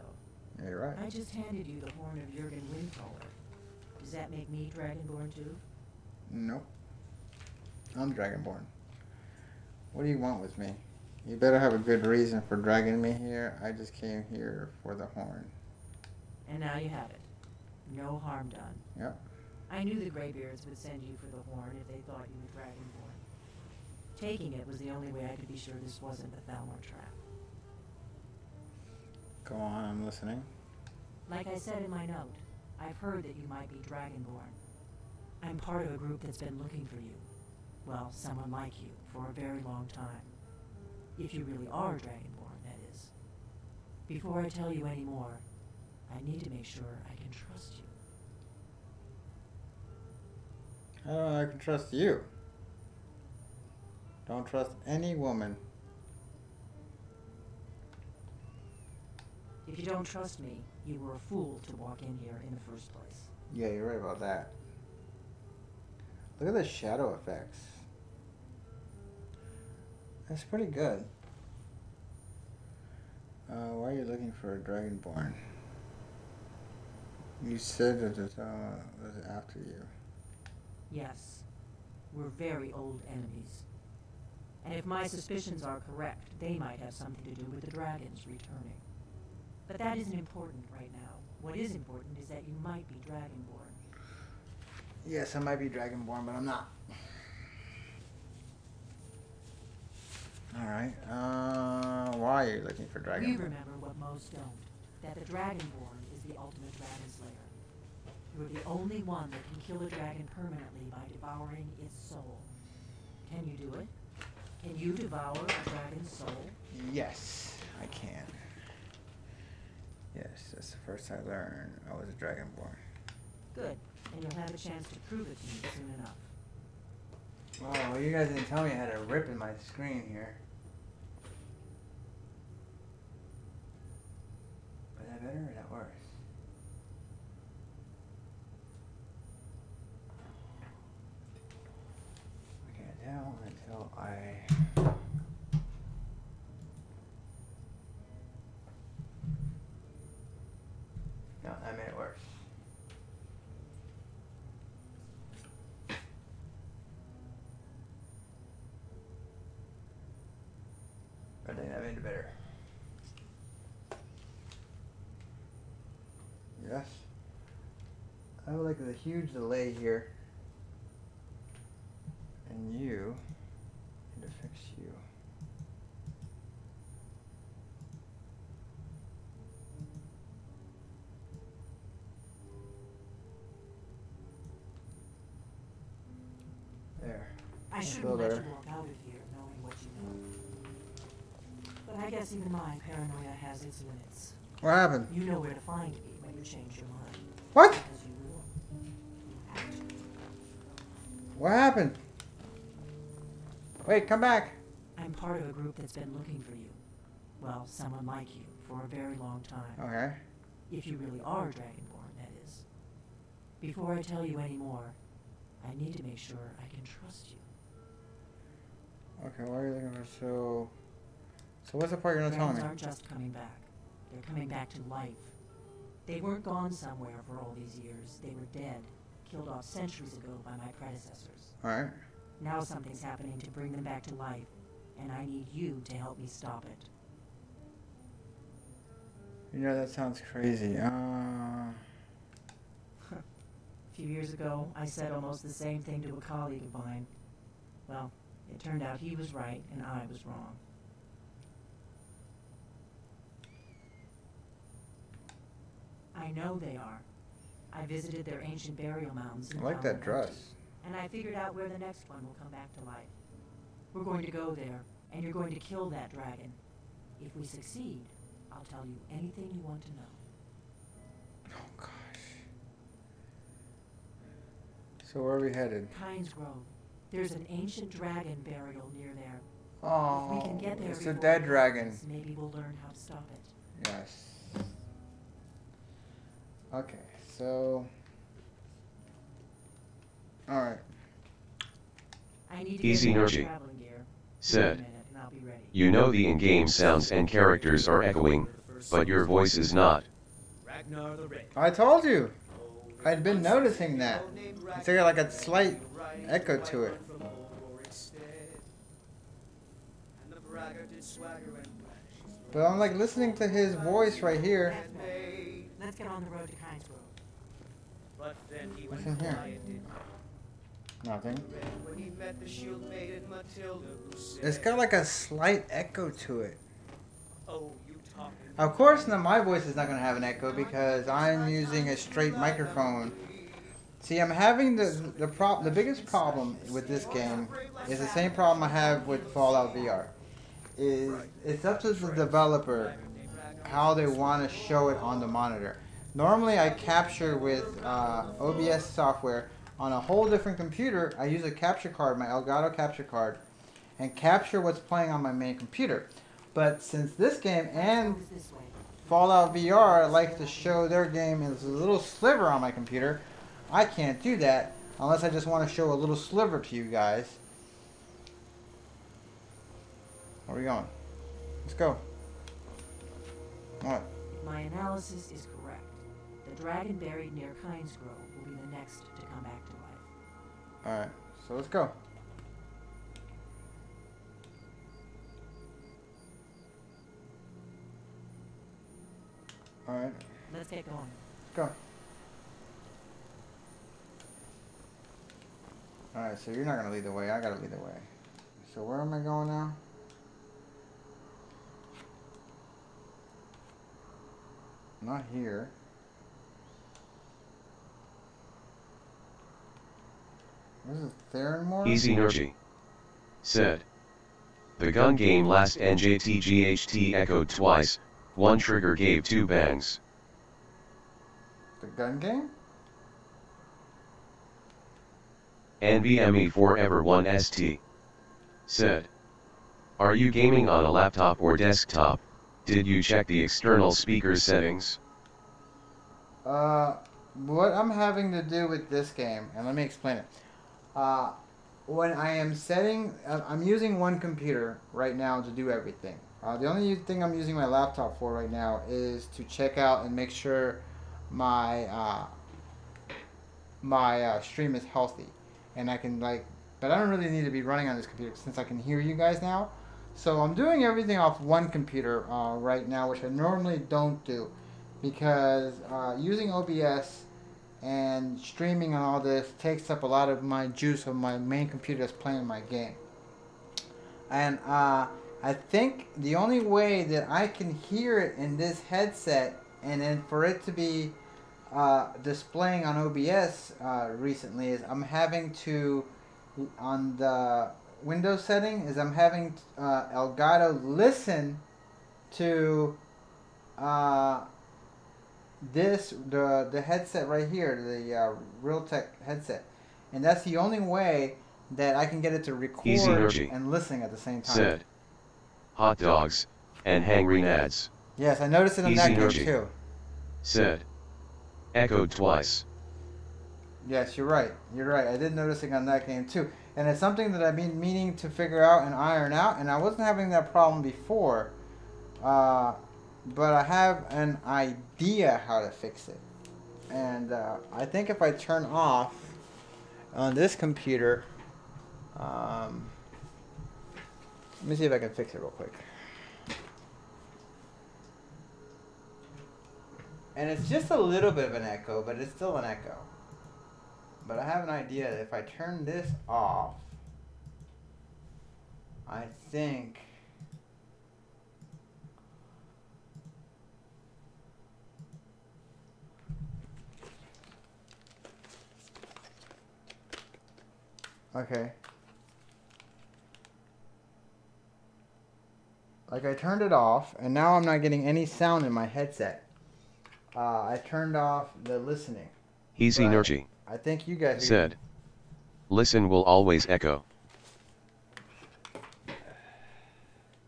Yeah, you're right. I just handed you the horn of Jurgen Windcaller. Does that make me Dragonborn too? Nope. I'm Dragonborn. What do you want with me? You better have a good reason for dragging me here. I just came here for the horn. And now you have it. No harm done. Yep. I knew the Greybeards would send you for the horn if they thought you were Dragonborn. Taking it was the only way I could be sure this wasn't a Thalmor trap. Go on, I'm listening. Like I said in my note, I've heard that you might be Dragonborn. I'm part of a group that's been looking for you. Well, someone like you, for a very long time. If you really are Dragonborn, that is. Before I tell you any more, I need to make sure I can trust you. How do I can trust you? Don't trust any woman. If you don't trust me, you were a fool to walk in here in the first place. Yeah, you're right about that. Look at the shadow effects. That's pretty good. Why are you looking for a Dragonborn? You said that it was after you. Yes, we're very old enemies. And if my suspicions are correct, they might have something to do with the dragons returning. But that isn't important right now. What is important is that you might be Dragonborn. Yes, I might be Dragonborn, but I'm not. Alright, why are you looking for Dragonborn? We remember what most don't, that the Dragonborn is the ultimate dragon slayer. You're the only one that can kill a dragon permanently by devouring its soul. Can you do it? Can you devour a dragon's soul? Yes, I can. Yes, that's the first I learned I was a Dragonborn. Good, and you'll have a chance to prove it to me soon enough. Oh, well, you guys didn't tell me I had a rip in my screen here. Is that better or is that worse? I can't tell until I... No, that made it worse. I think that made it better. Yes. I have like a huge delay here. And you need to fix you. There. I That's shouldn't a let little you walk out of here knowing what you know. But I guess even my paranoia has its limits. What happened? You know where to find me when you change your mind. What? Because you will. You have to. What happened? Wait, come back. I'm part of a group that's been looking for you. Well, someone like you, for a very long time. Okay. If you really are Dragonborn, that is. Before I tell you any more, I need to make sure I can trust you. Okay, what are you looking for? So what's the part you're not telling Dragons me? aren't just coming back. They're coming back to life. They weren't gone somewhere for all these years. They were dead, killed off centuries ago by my predecessors. Alright. Now something's happening to bring them back to life, and I need you to help me stop it. You know, that sounds crazy. A few years ago, I said almost the same thing to a colleague of mine. Well, it turned out he was right and I was wrong. I know they are. I visited their ancient burial mounds. I like that dress. And I figured out where the next one will come back to life. We're going to go there, and you're going to kill that dragon. If we succeed, I'll tell you anything you want to know. Oh gosh. So where are we headed? Pines Grove. There's an ancient dragon burial near there. Oh, If we can get there it's a before dead it dragon. happens, maybe we'll learn how to stop it. Yes. Okay, so... Alright. I need to Easy get my energy. traveling gear. Said. Wait a minute, and I'll be ready. You know the in-game sounds and characters are echoing, but your voice is not. Ragnar the Red. I told you! I'd been noticing that. It's got like a slight echo to it. But I'm like listening to his voice right here. Let's get on the road to Pines Grove. But then he What's went in here? quiet, didn't he? Nothing. When he met the shield maiden Matilda, who said, It's got like a slight echo to it. "Oh, you talking Of course, now my voice is not going to have an echo because I'm using a straight microphone. See, I'm having the biggest problem with this game is the same problem I have with Fallout VR. It's up to the developer how they want to show it on the monitor. Normally, I capture with OBS software on a whole different computer. I use a capture card, my Elgato capture card, and capture what's playing on my main computer. But since this game and Goes this way. Fallout VR likes to show their game as a little sliver on my computer, I can't do that unless I just want to show a little sliver to you guys. Where are we going? Let's go. What? If my analysis is correct, the dragon buried near Kynes Grove will be the next to come back to life. Alright, so let's go. Alright, Let's get going. let's go. Alright, so you're not going to lead the way. I got to lead the way. So where am I going now? Not here. This is Theronmore? Easy Energy said. The gun game last NJTGHT echoed twice, one trigger gave 2 bangs. The gun game? NVMe Forever 1 ST said. Are you gaming on a laptop or desktop? Did you check the external speaker settings? What I'm having to do with this game, and let me explain it. When I am setting, I'm using one computer right now to do everything. The only thing I'm using my laptop for right now is to check out and make sure my stream is healthy, and I can but I don't really need to be running on this computer since I can hear you guys now. So I'm doing everything off one computer right now, which I normally don't do, because using OBS and streaming and all this takes up a lot of my juice of my main computer that's playing my game. And I think the only way that I can hear it in this headset, and then for it to be displaying on OBS recently, is I'm having to, on the Windows setting, is I'm having Elgato listen to the headset right here, the Realtek headset, and that's the only way that I can get it to record and listen at the same time. Said. Hot dogs and hangry nads. Yes, I noticed it in that game too. Said. Echoed twice. Yes, you're right. You're right. I did notice it on that game too, and it's something that I've been meaning to figure out and iron out, and I wasn't having that problem before. But I have an idea how to fix it. And I think if I turn off on this computer, let me see if I can fix it real quick. And it's just a little bit of an echo, but it's still an echo. But I have an idea that if I turn this off, I think... Okay. Like I turned it off, and now I'm not getting any sound in my headset. I turned off the listening. Easy Energy I think you guys said. Listen will always echo.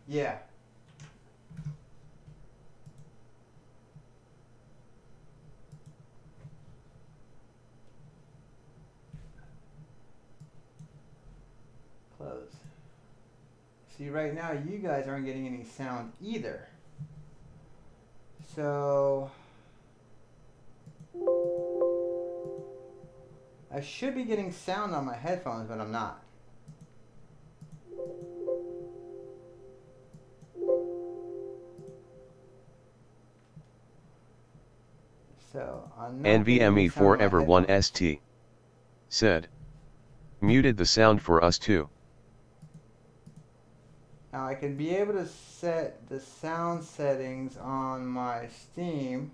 Yeah. Close. See, right now you guys aren't getting any sound either. So I should be getting sound on my headphones, but I'm not. So I'm not NVMe Forever 1 ST said. Muted the sound for us too. Now I can be able to set the sound settings on my Steam,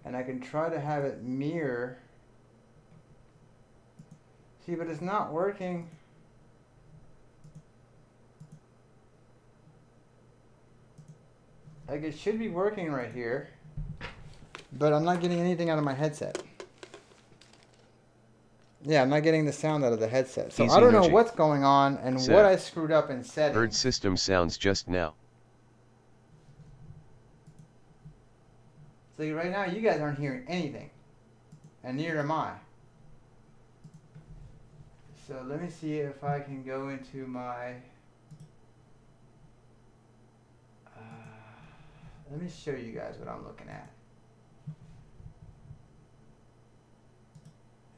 and I can try to have it mirror. See, but it's not working. Like, it should be working right here, but I'm not getting anything out of my headset. Yeah, I'm not getting the sound out of the headset. So I don't know what's going on and what I screwed up in settings. Heard system sounds just now. So right now, you guys aren't hearing anything. And neither am I. So let me see if I can go into my... let me show you guys what I'm looking at.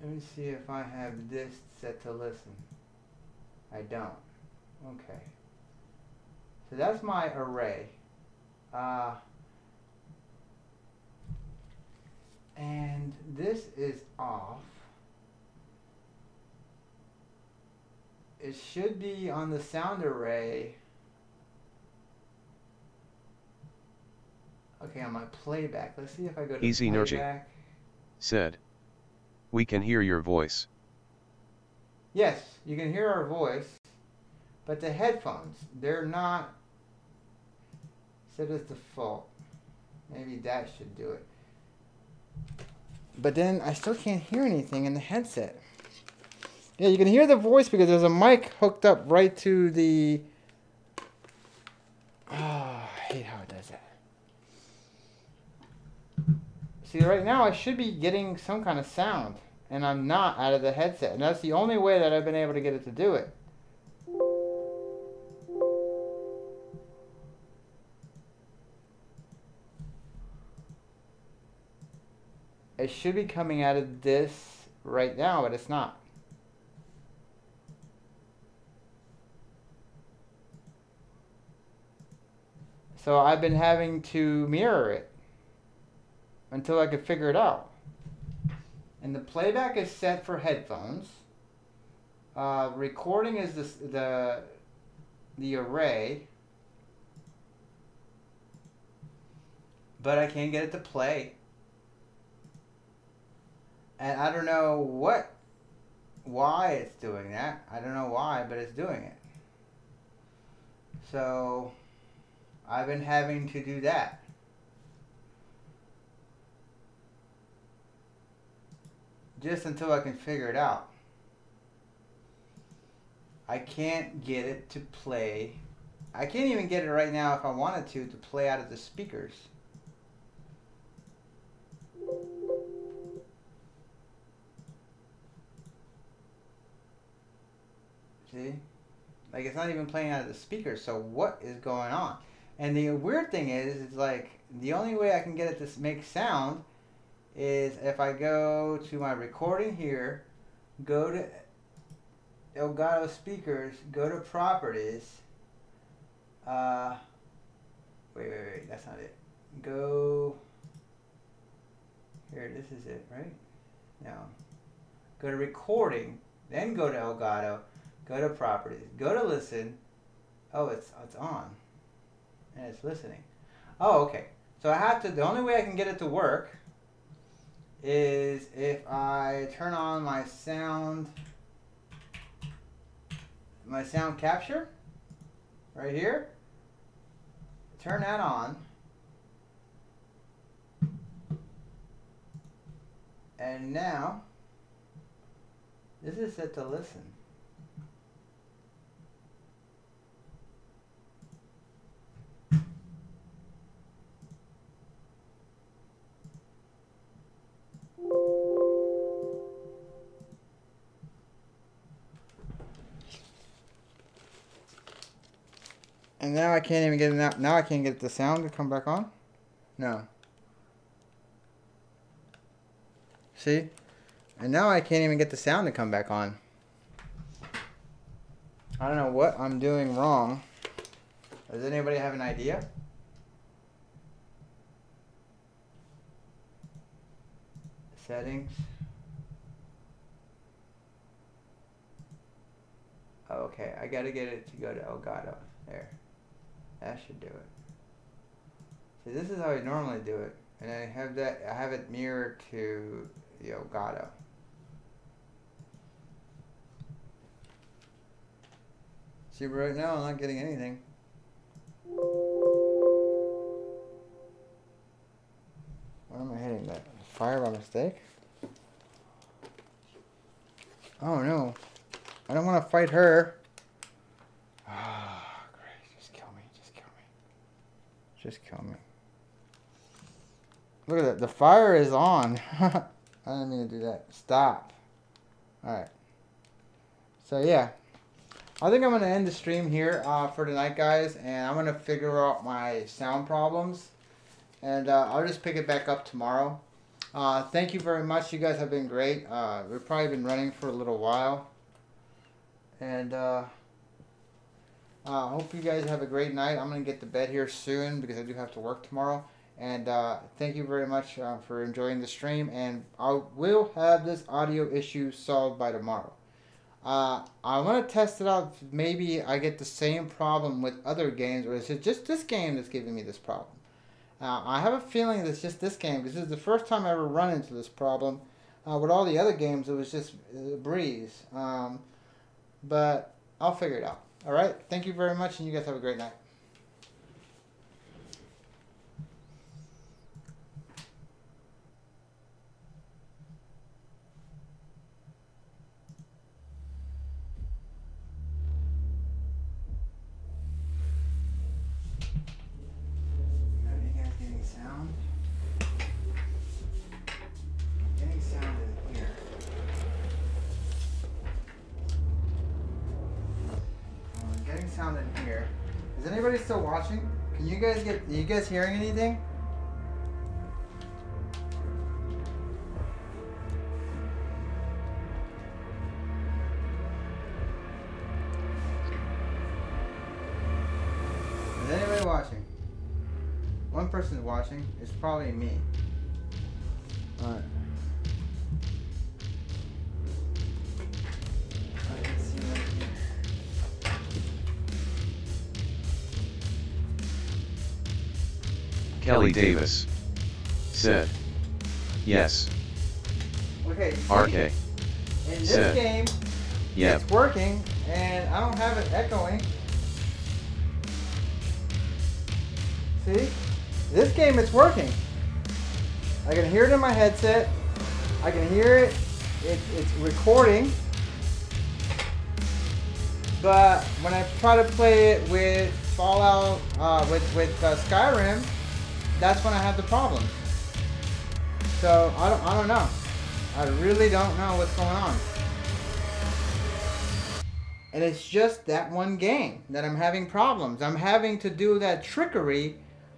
Let me see if I have this set to listen. I don't. Okay. So that's my array. And this is off. It should be on the sound array. Okay, on my playback. Let's see if I go to Easy playback. Said. We can hear your voice. Yes, you can hear our voice, but the headphones, they're not set as default. Maybe that should do it. But then I still can't hear anything in the headset. Yeah, you can hear the voice because there's a mic hooked up right to the... Oh, I hate how it does that. See, right now I should be getting some kind of sound, and I'm not out of the headset. And that's the only way that I've been able to get it to do it. It should be coming out of this right now, but it's not. So I've been having to mirror it until I could figure it out. And the playback is set for headphones. Recording is the array. But I can't get it to play. And I don't know why it's doing that. I don't know why, but it's doing it. So I've been having to do that. Just until I can figure it out. I can't get it to play. I can't even get it right now if I wanted to play out of the speakers. See? Like, it's not even playing out of the speakers, so what is going on? And the weird thing is like, the only way I can get it to make sound is if I go to my recording here, go to Elgato speakers, go to properties. Wait, that's not it. Go here, this is it, right? No. Go to recording, then go to Elgato, go to properties, go to listen. Oh, it's on. And it's listening. Oh, okay. So I have to, the only way I can get it to work is if I turn on my sound capture right here. Turn that on. And now this is set to listen. And now I can't even get it out. Now I can't get the sound to come back on. No. See? And now I can't even get the sound to come back on. I don't know what I'm doing wrong. Does anybody have an idea? Settings. Okay, I gotta get it to go to Elgato. There. That should do it. See, this is how I normally do it. And I have that, I have it mirrored to the Elgato. See, right now I'm not getting anything. Why am I hitting that? Fire by mistake? Oh no. I don't want to fight her. Ah, great. Just kill me. Just kill me. Just kill me. Look at that. The fire is on. I didn't mean to do that. Stop. Alright. So, yeah. I think I'm going to end the stream here for tonight, guys. And I'm going to figure out my sound problems. And I'll just pick it back up tomorrow. Thank you very much. You guys have been great. We've probably been running for a little while. And hope you guys have a great night. I'm going to get to bed here soon because I do have to work tomorrow. And thank you very much for enjoying the stream. And I will have this audio issue solved by tomorrow. I want to test it out. Maybe I get the same problem with other games, or is it just this game that's giving me this problem? I have a feeling it's just this game, because this is the first time I ever run into this problem. With all the other games, it was just a breeze. But I'll figure it out. Alright, thank you very much, and you guys have a great night. Sound in here. Is anybody still watching? Can you guys are you guys hearing anything? Is anybody watching? One person's watching. It's probably me. Alright. Kelly Davis said, yes. Okay. RK. In this said, game, yep. It's working, and I don't have it echoing. See? This game, it's working. I can hear it in my headset. I can hear it. It's recording. But when I try to play it with Fallout, with Skyrim, that's when I have the problem. So I don't know. I really don't know what's going on. And it's just that one game that I'm having problems. I'm having to do that trickery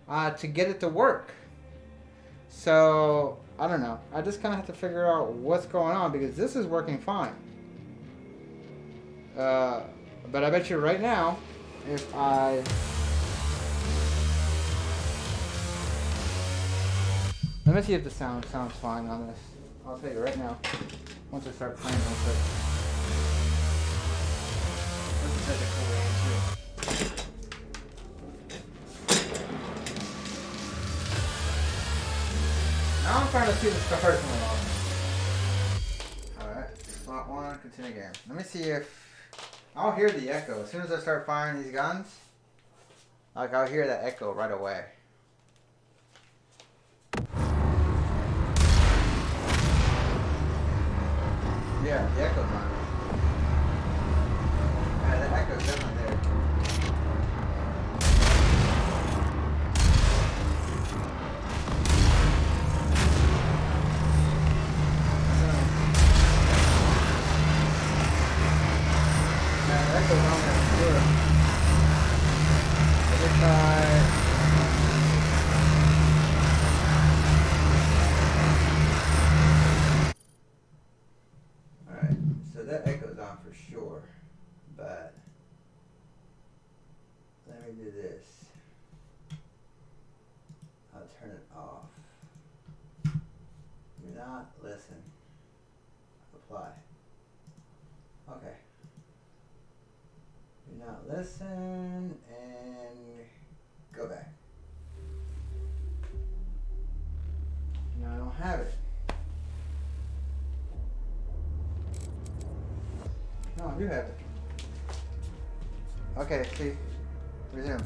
to get it to work. So I don't know. I just kind of have to figure out what's going on, because this is working fine. But I bet you right now, if I... Let me see if the sound sounds fine on this. I'll tell you right now, once I start playing real quick. Let's set the cool range too. Now I'm trying to see the stars going on. Alright, slot one, continue game. Let me see if... I'll hear the echo. As soon as I start firing these guns, like I'll hear that echo right away. Yeah, the echo's on. Yeah, the echo's definitely there. Yeah, the echo's on there for sure. Let me try. That echoes on for sure, but let me do this. I'll turn it off. Do not listen. Apply. Okay. Do not listen and go back. Now I don't have it. No, I do have it. Okay, see. Resume.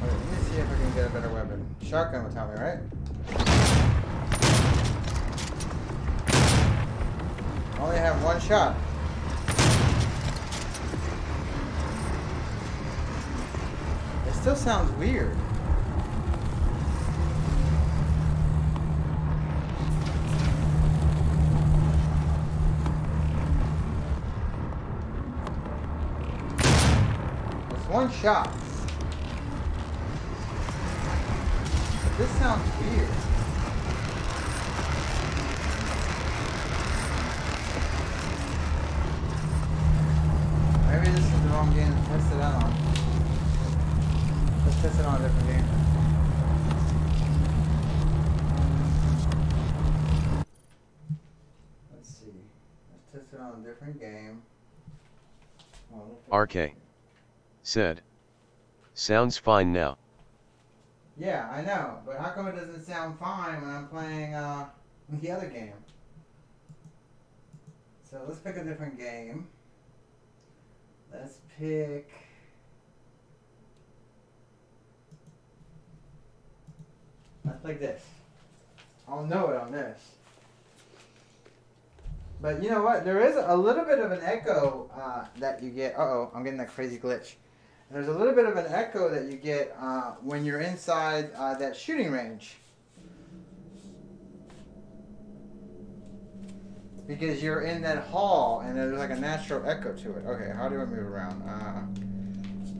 Alright, let me see if I can get a better shotgun would tell me, right? I only have one shot. It still sounds weird. It's one shot. But this sounds weird. Maybe this is the wrong game to test it out on. Let's test it on a different game. Let's see. Let's test it on a different game. RK said, sounds fine now. Yeah, I know, but how come it doesn't sound fine when I'm playing the other game? So let's pick a different game. Let's pick... Let's like this. I'll know it on this. But you know what? There is a little bit of an echo that you get. Uh-oh, I'm getting that crazy glitch. There's a little bit of an echo that you get when you're inside that shooting range. Because you're in that hall and there's like a natural echo to it. Okay, how do I move around? I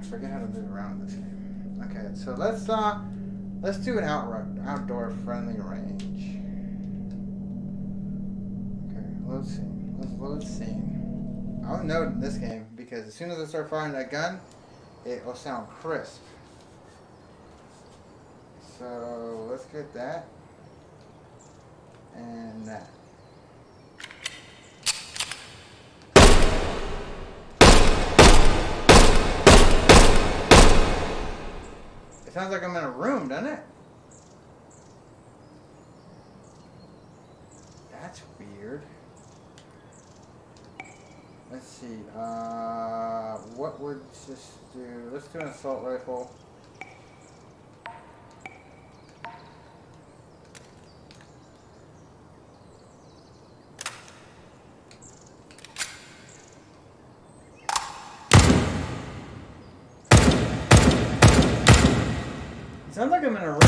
forget how to move around in this game. Okay, so let's do an outdoor friendly range. Okay, load scene. Let's load scene. I'll know it in this game because as soon as I start firing that gun, it will sound crisp. So let's get that and that. It sounds like I'm in a room, doesn't it? That's weird. Let's see. What would this do? Let's do an assault rifle. It sounds like I'm in a room.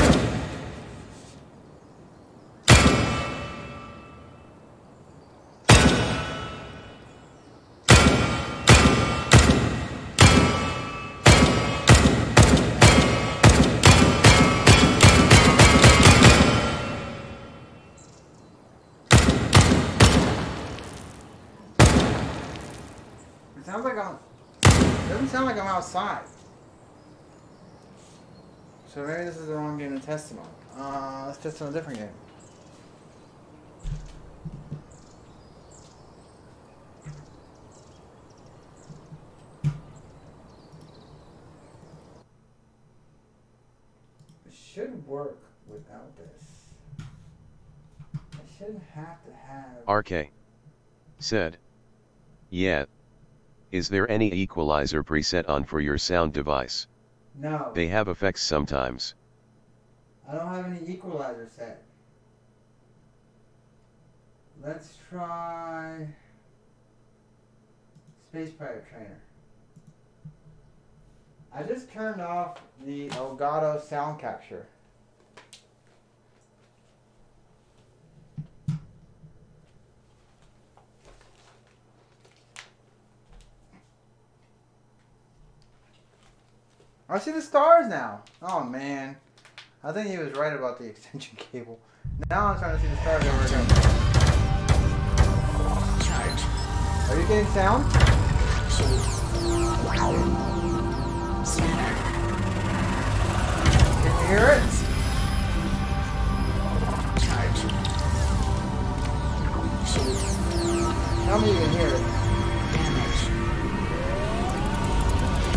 It sounds like it doesn't sound like I'm outside. So maybe this is the wrong game to test it on. Let's test it on a different game. It should work without this. I shouldn't have to have... RK said, yeah. Is there any equalizer preset on for your sound device? No. They have effects sometimes. I don't have any equalizer set. Let's try Space Pirate Trainer. I just turned off the Elgato sound capture. I see the stars now. Oh man. I think he was right about the extension cable. Now I'm trying to see the stars over again. Charge. Are you getting sound? Scatter. Can you hear it? Charge. Tell me you can hear it. Damage.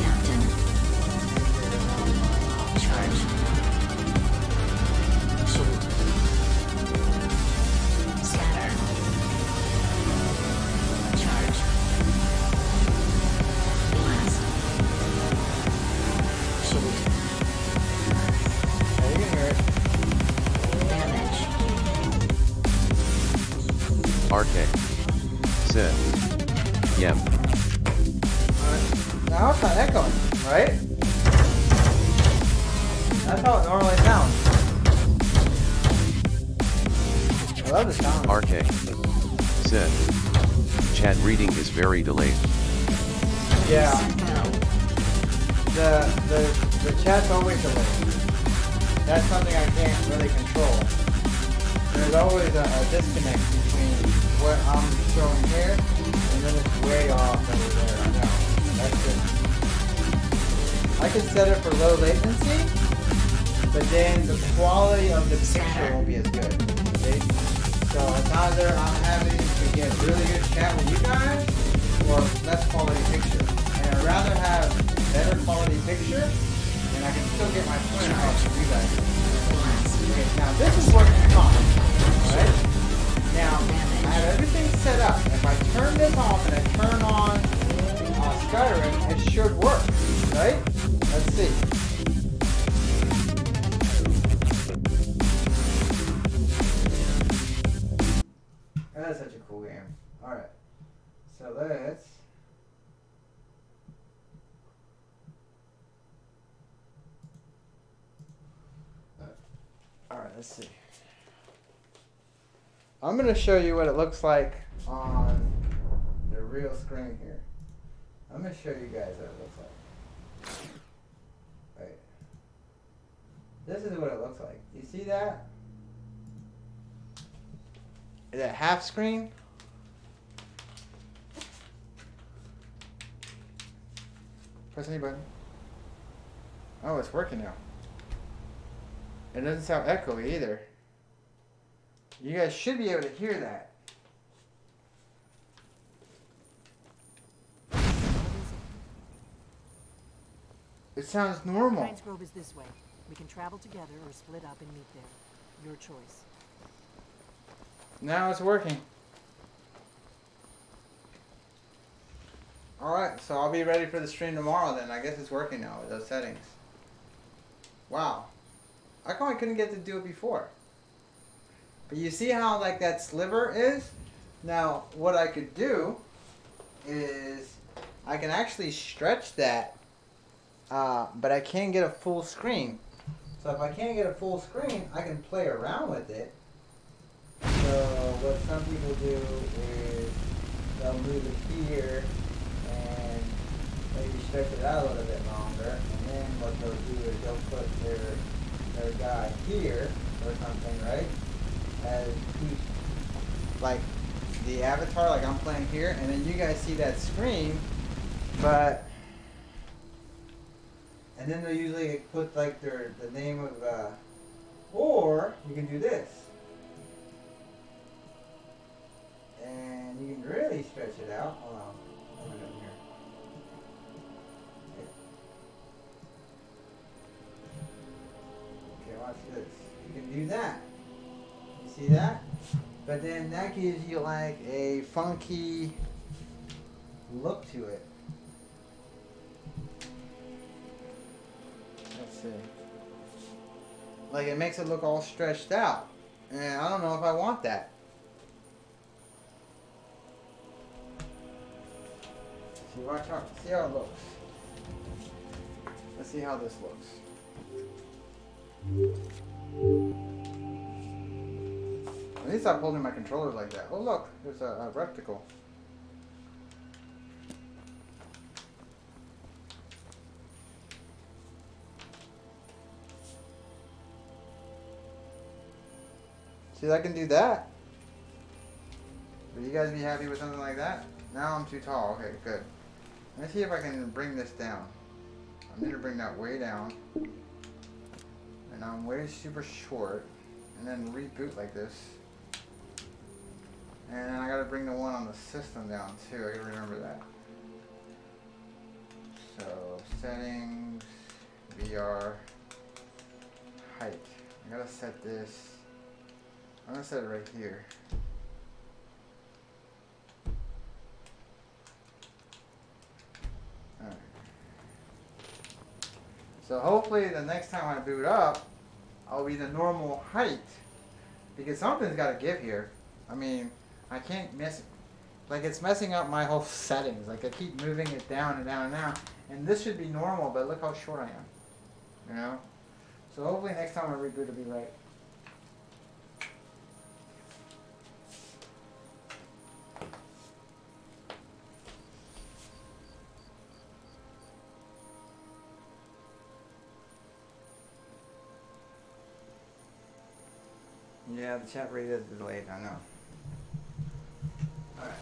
Captain. Charge. Shield. Scatter. Charge. Blast. Shield. There you love the sound. RK said, chat reading is very delayed. Yeah. The chat's always delayed. That's something I can't really control. There's always a disconnect between what I'm showing here and then it's way off over there. I know. That's just. I can set it for low latency, but then the quality of the picture won't be as good. Okay? So it's either I'm having to get really good chat with you guys or less quality picture. And I'd rather have better quality picture and I can still get my point across to you guys. Okay, now this is working fine. Alright? Now I have everything set up. If I turn this off and I turn on Skyrim, it should work. Right? Let's see. That's such a cool game. Alright. So let's. Alright, let's see. I'm going to show you what it looks like on the real screen here. I'm going to show you guys what it looks like. Right. This is what it looks like. You see that? Is that half screen? Press any button. Oh, it's working now. It doesn't sound echoey either. You guys should be able to hear that. It sounds normal. Pines Grove is this way. We can travel together or split up and meet there. Your choice. Now it's working. Alright, so I'll be ready for the stream tomorrow then. I guess it's working now with those settings. Wow. How come I couldn't get to do it before? But you see how like that sliver is? Now what I could do is I can actually stretch that, but I can't get a full screen. So if I can't get a full screen, I can play around with it. So what some people do is they'll move it here and maybe stretch it out a little bit longer, and then what they'll do is they'll put their guy here or something, right? As like the avatar, like I'm playing here, and then you guys see that screen, but and then they'll usually put like the name of or you can do this. And you can really stretch it out. Hold on. Hold on here. Okay, watch this. You can do that. You see that? But then that gives you like a funky look to it. Let's see. Like it makes it look all stretched out. And I don't know if I want that. See, watch out. See how it looks. Let's see how this looks. At least stop holding my controller like that. Oh look, there's a reticle. See, I can do that. Would you guys be happy with something like that? Now I'm too tall. Okay, good. Let's see if I can bring this down. I need to bring that way down. And I'm way super short. And then reboot like this. And I gotta bring the one on the system down too. I gotta remember that. So, settings, VR, height. I gotta set this. I'm gonna set it right here. Alright. So hopefully the next time I boot up, I'll be the normal height. Because something's gotta give here. I mean, I can't miss it. Like it's messing up my whole settings. Like I keep moving it down and down and down. And this should be normal, but look how short I am. You know? So hopefully next time I reboot it'll be right. Yeah, the chat rate is delayed, I know. Alright.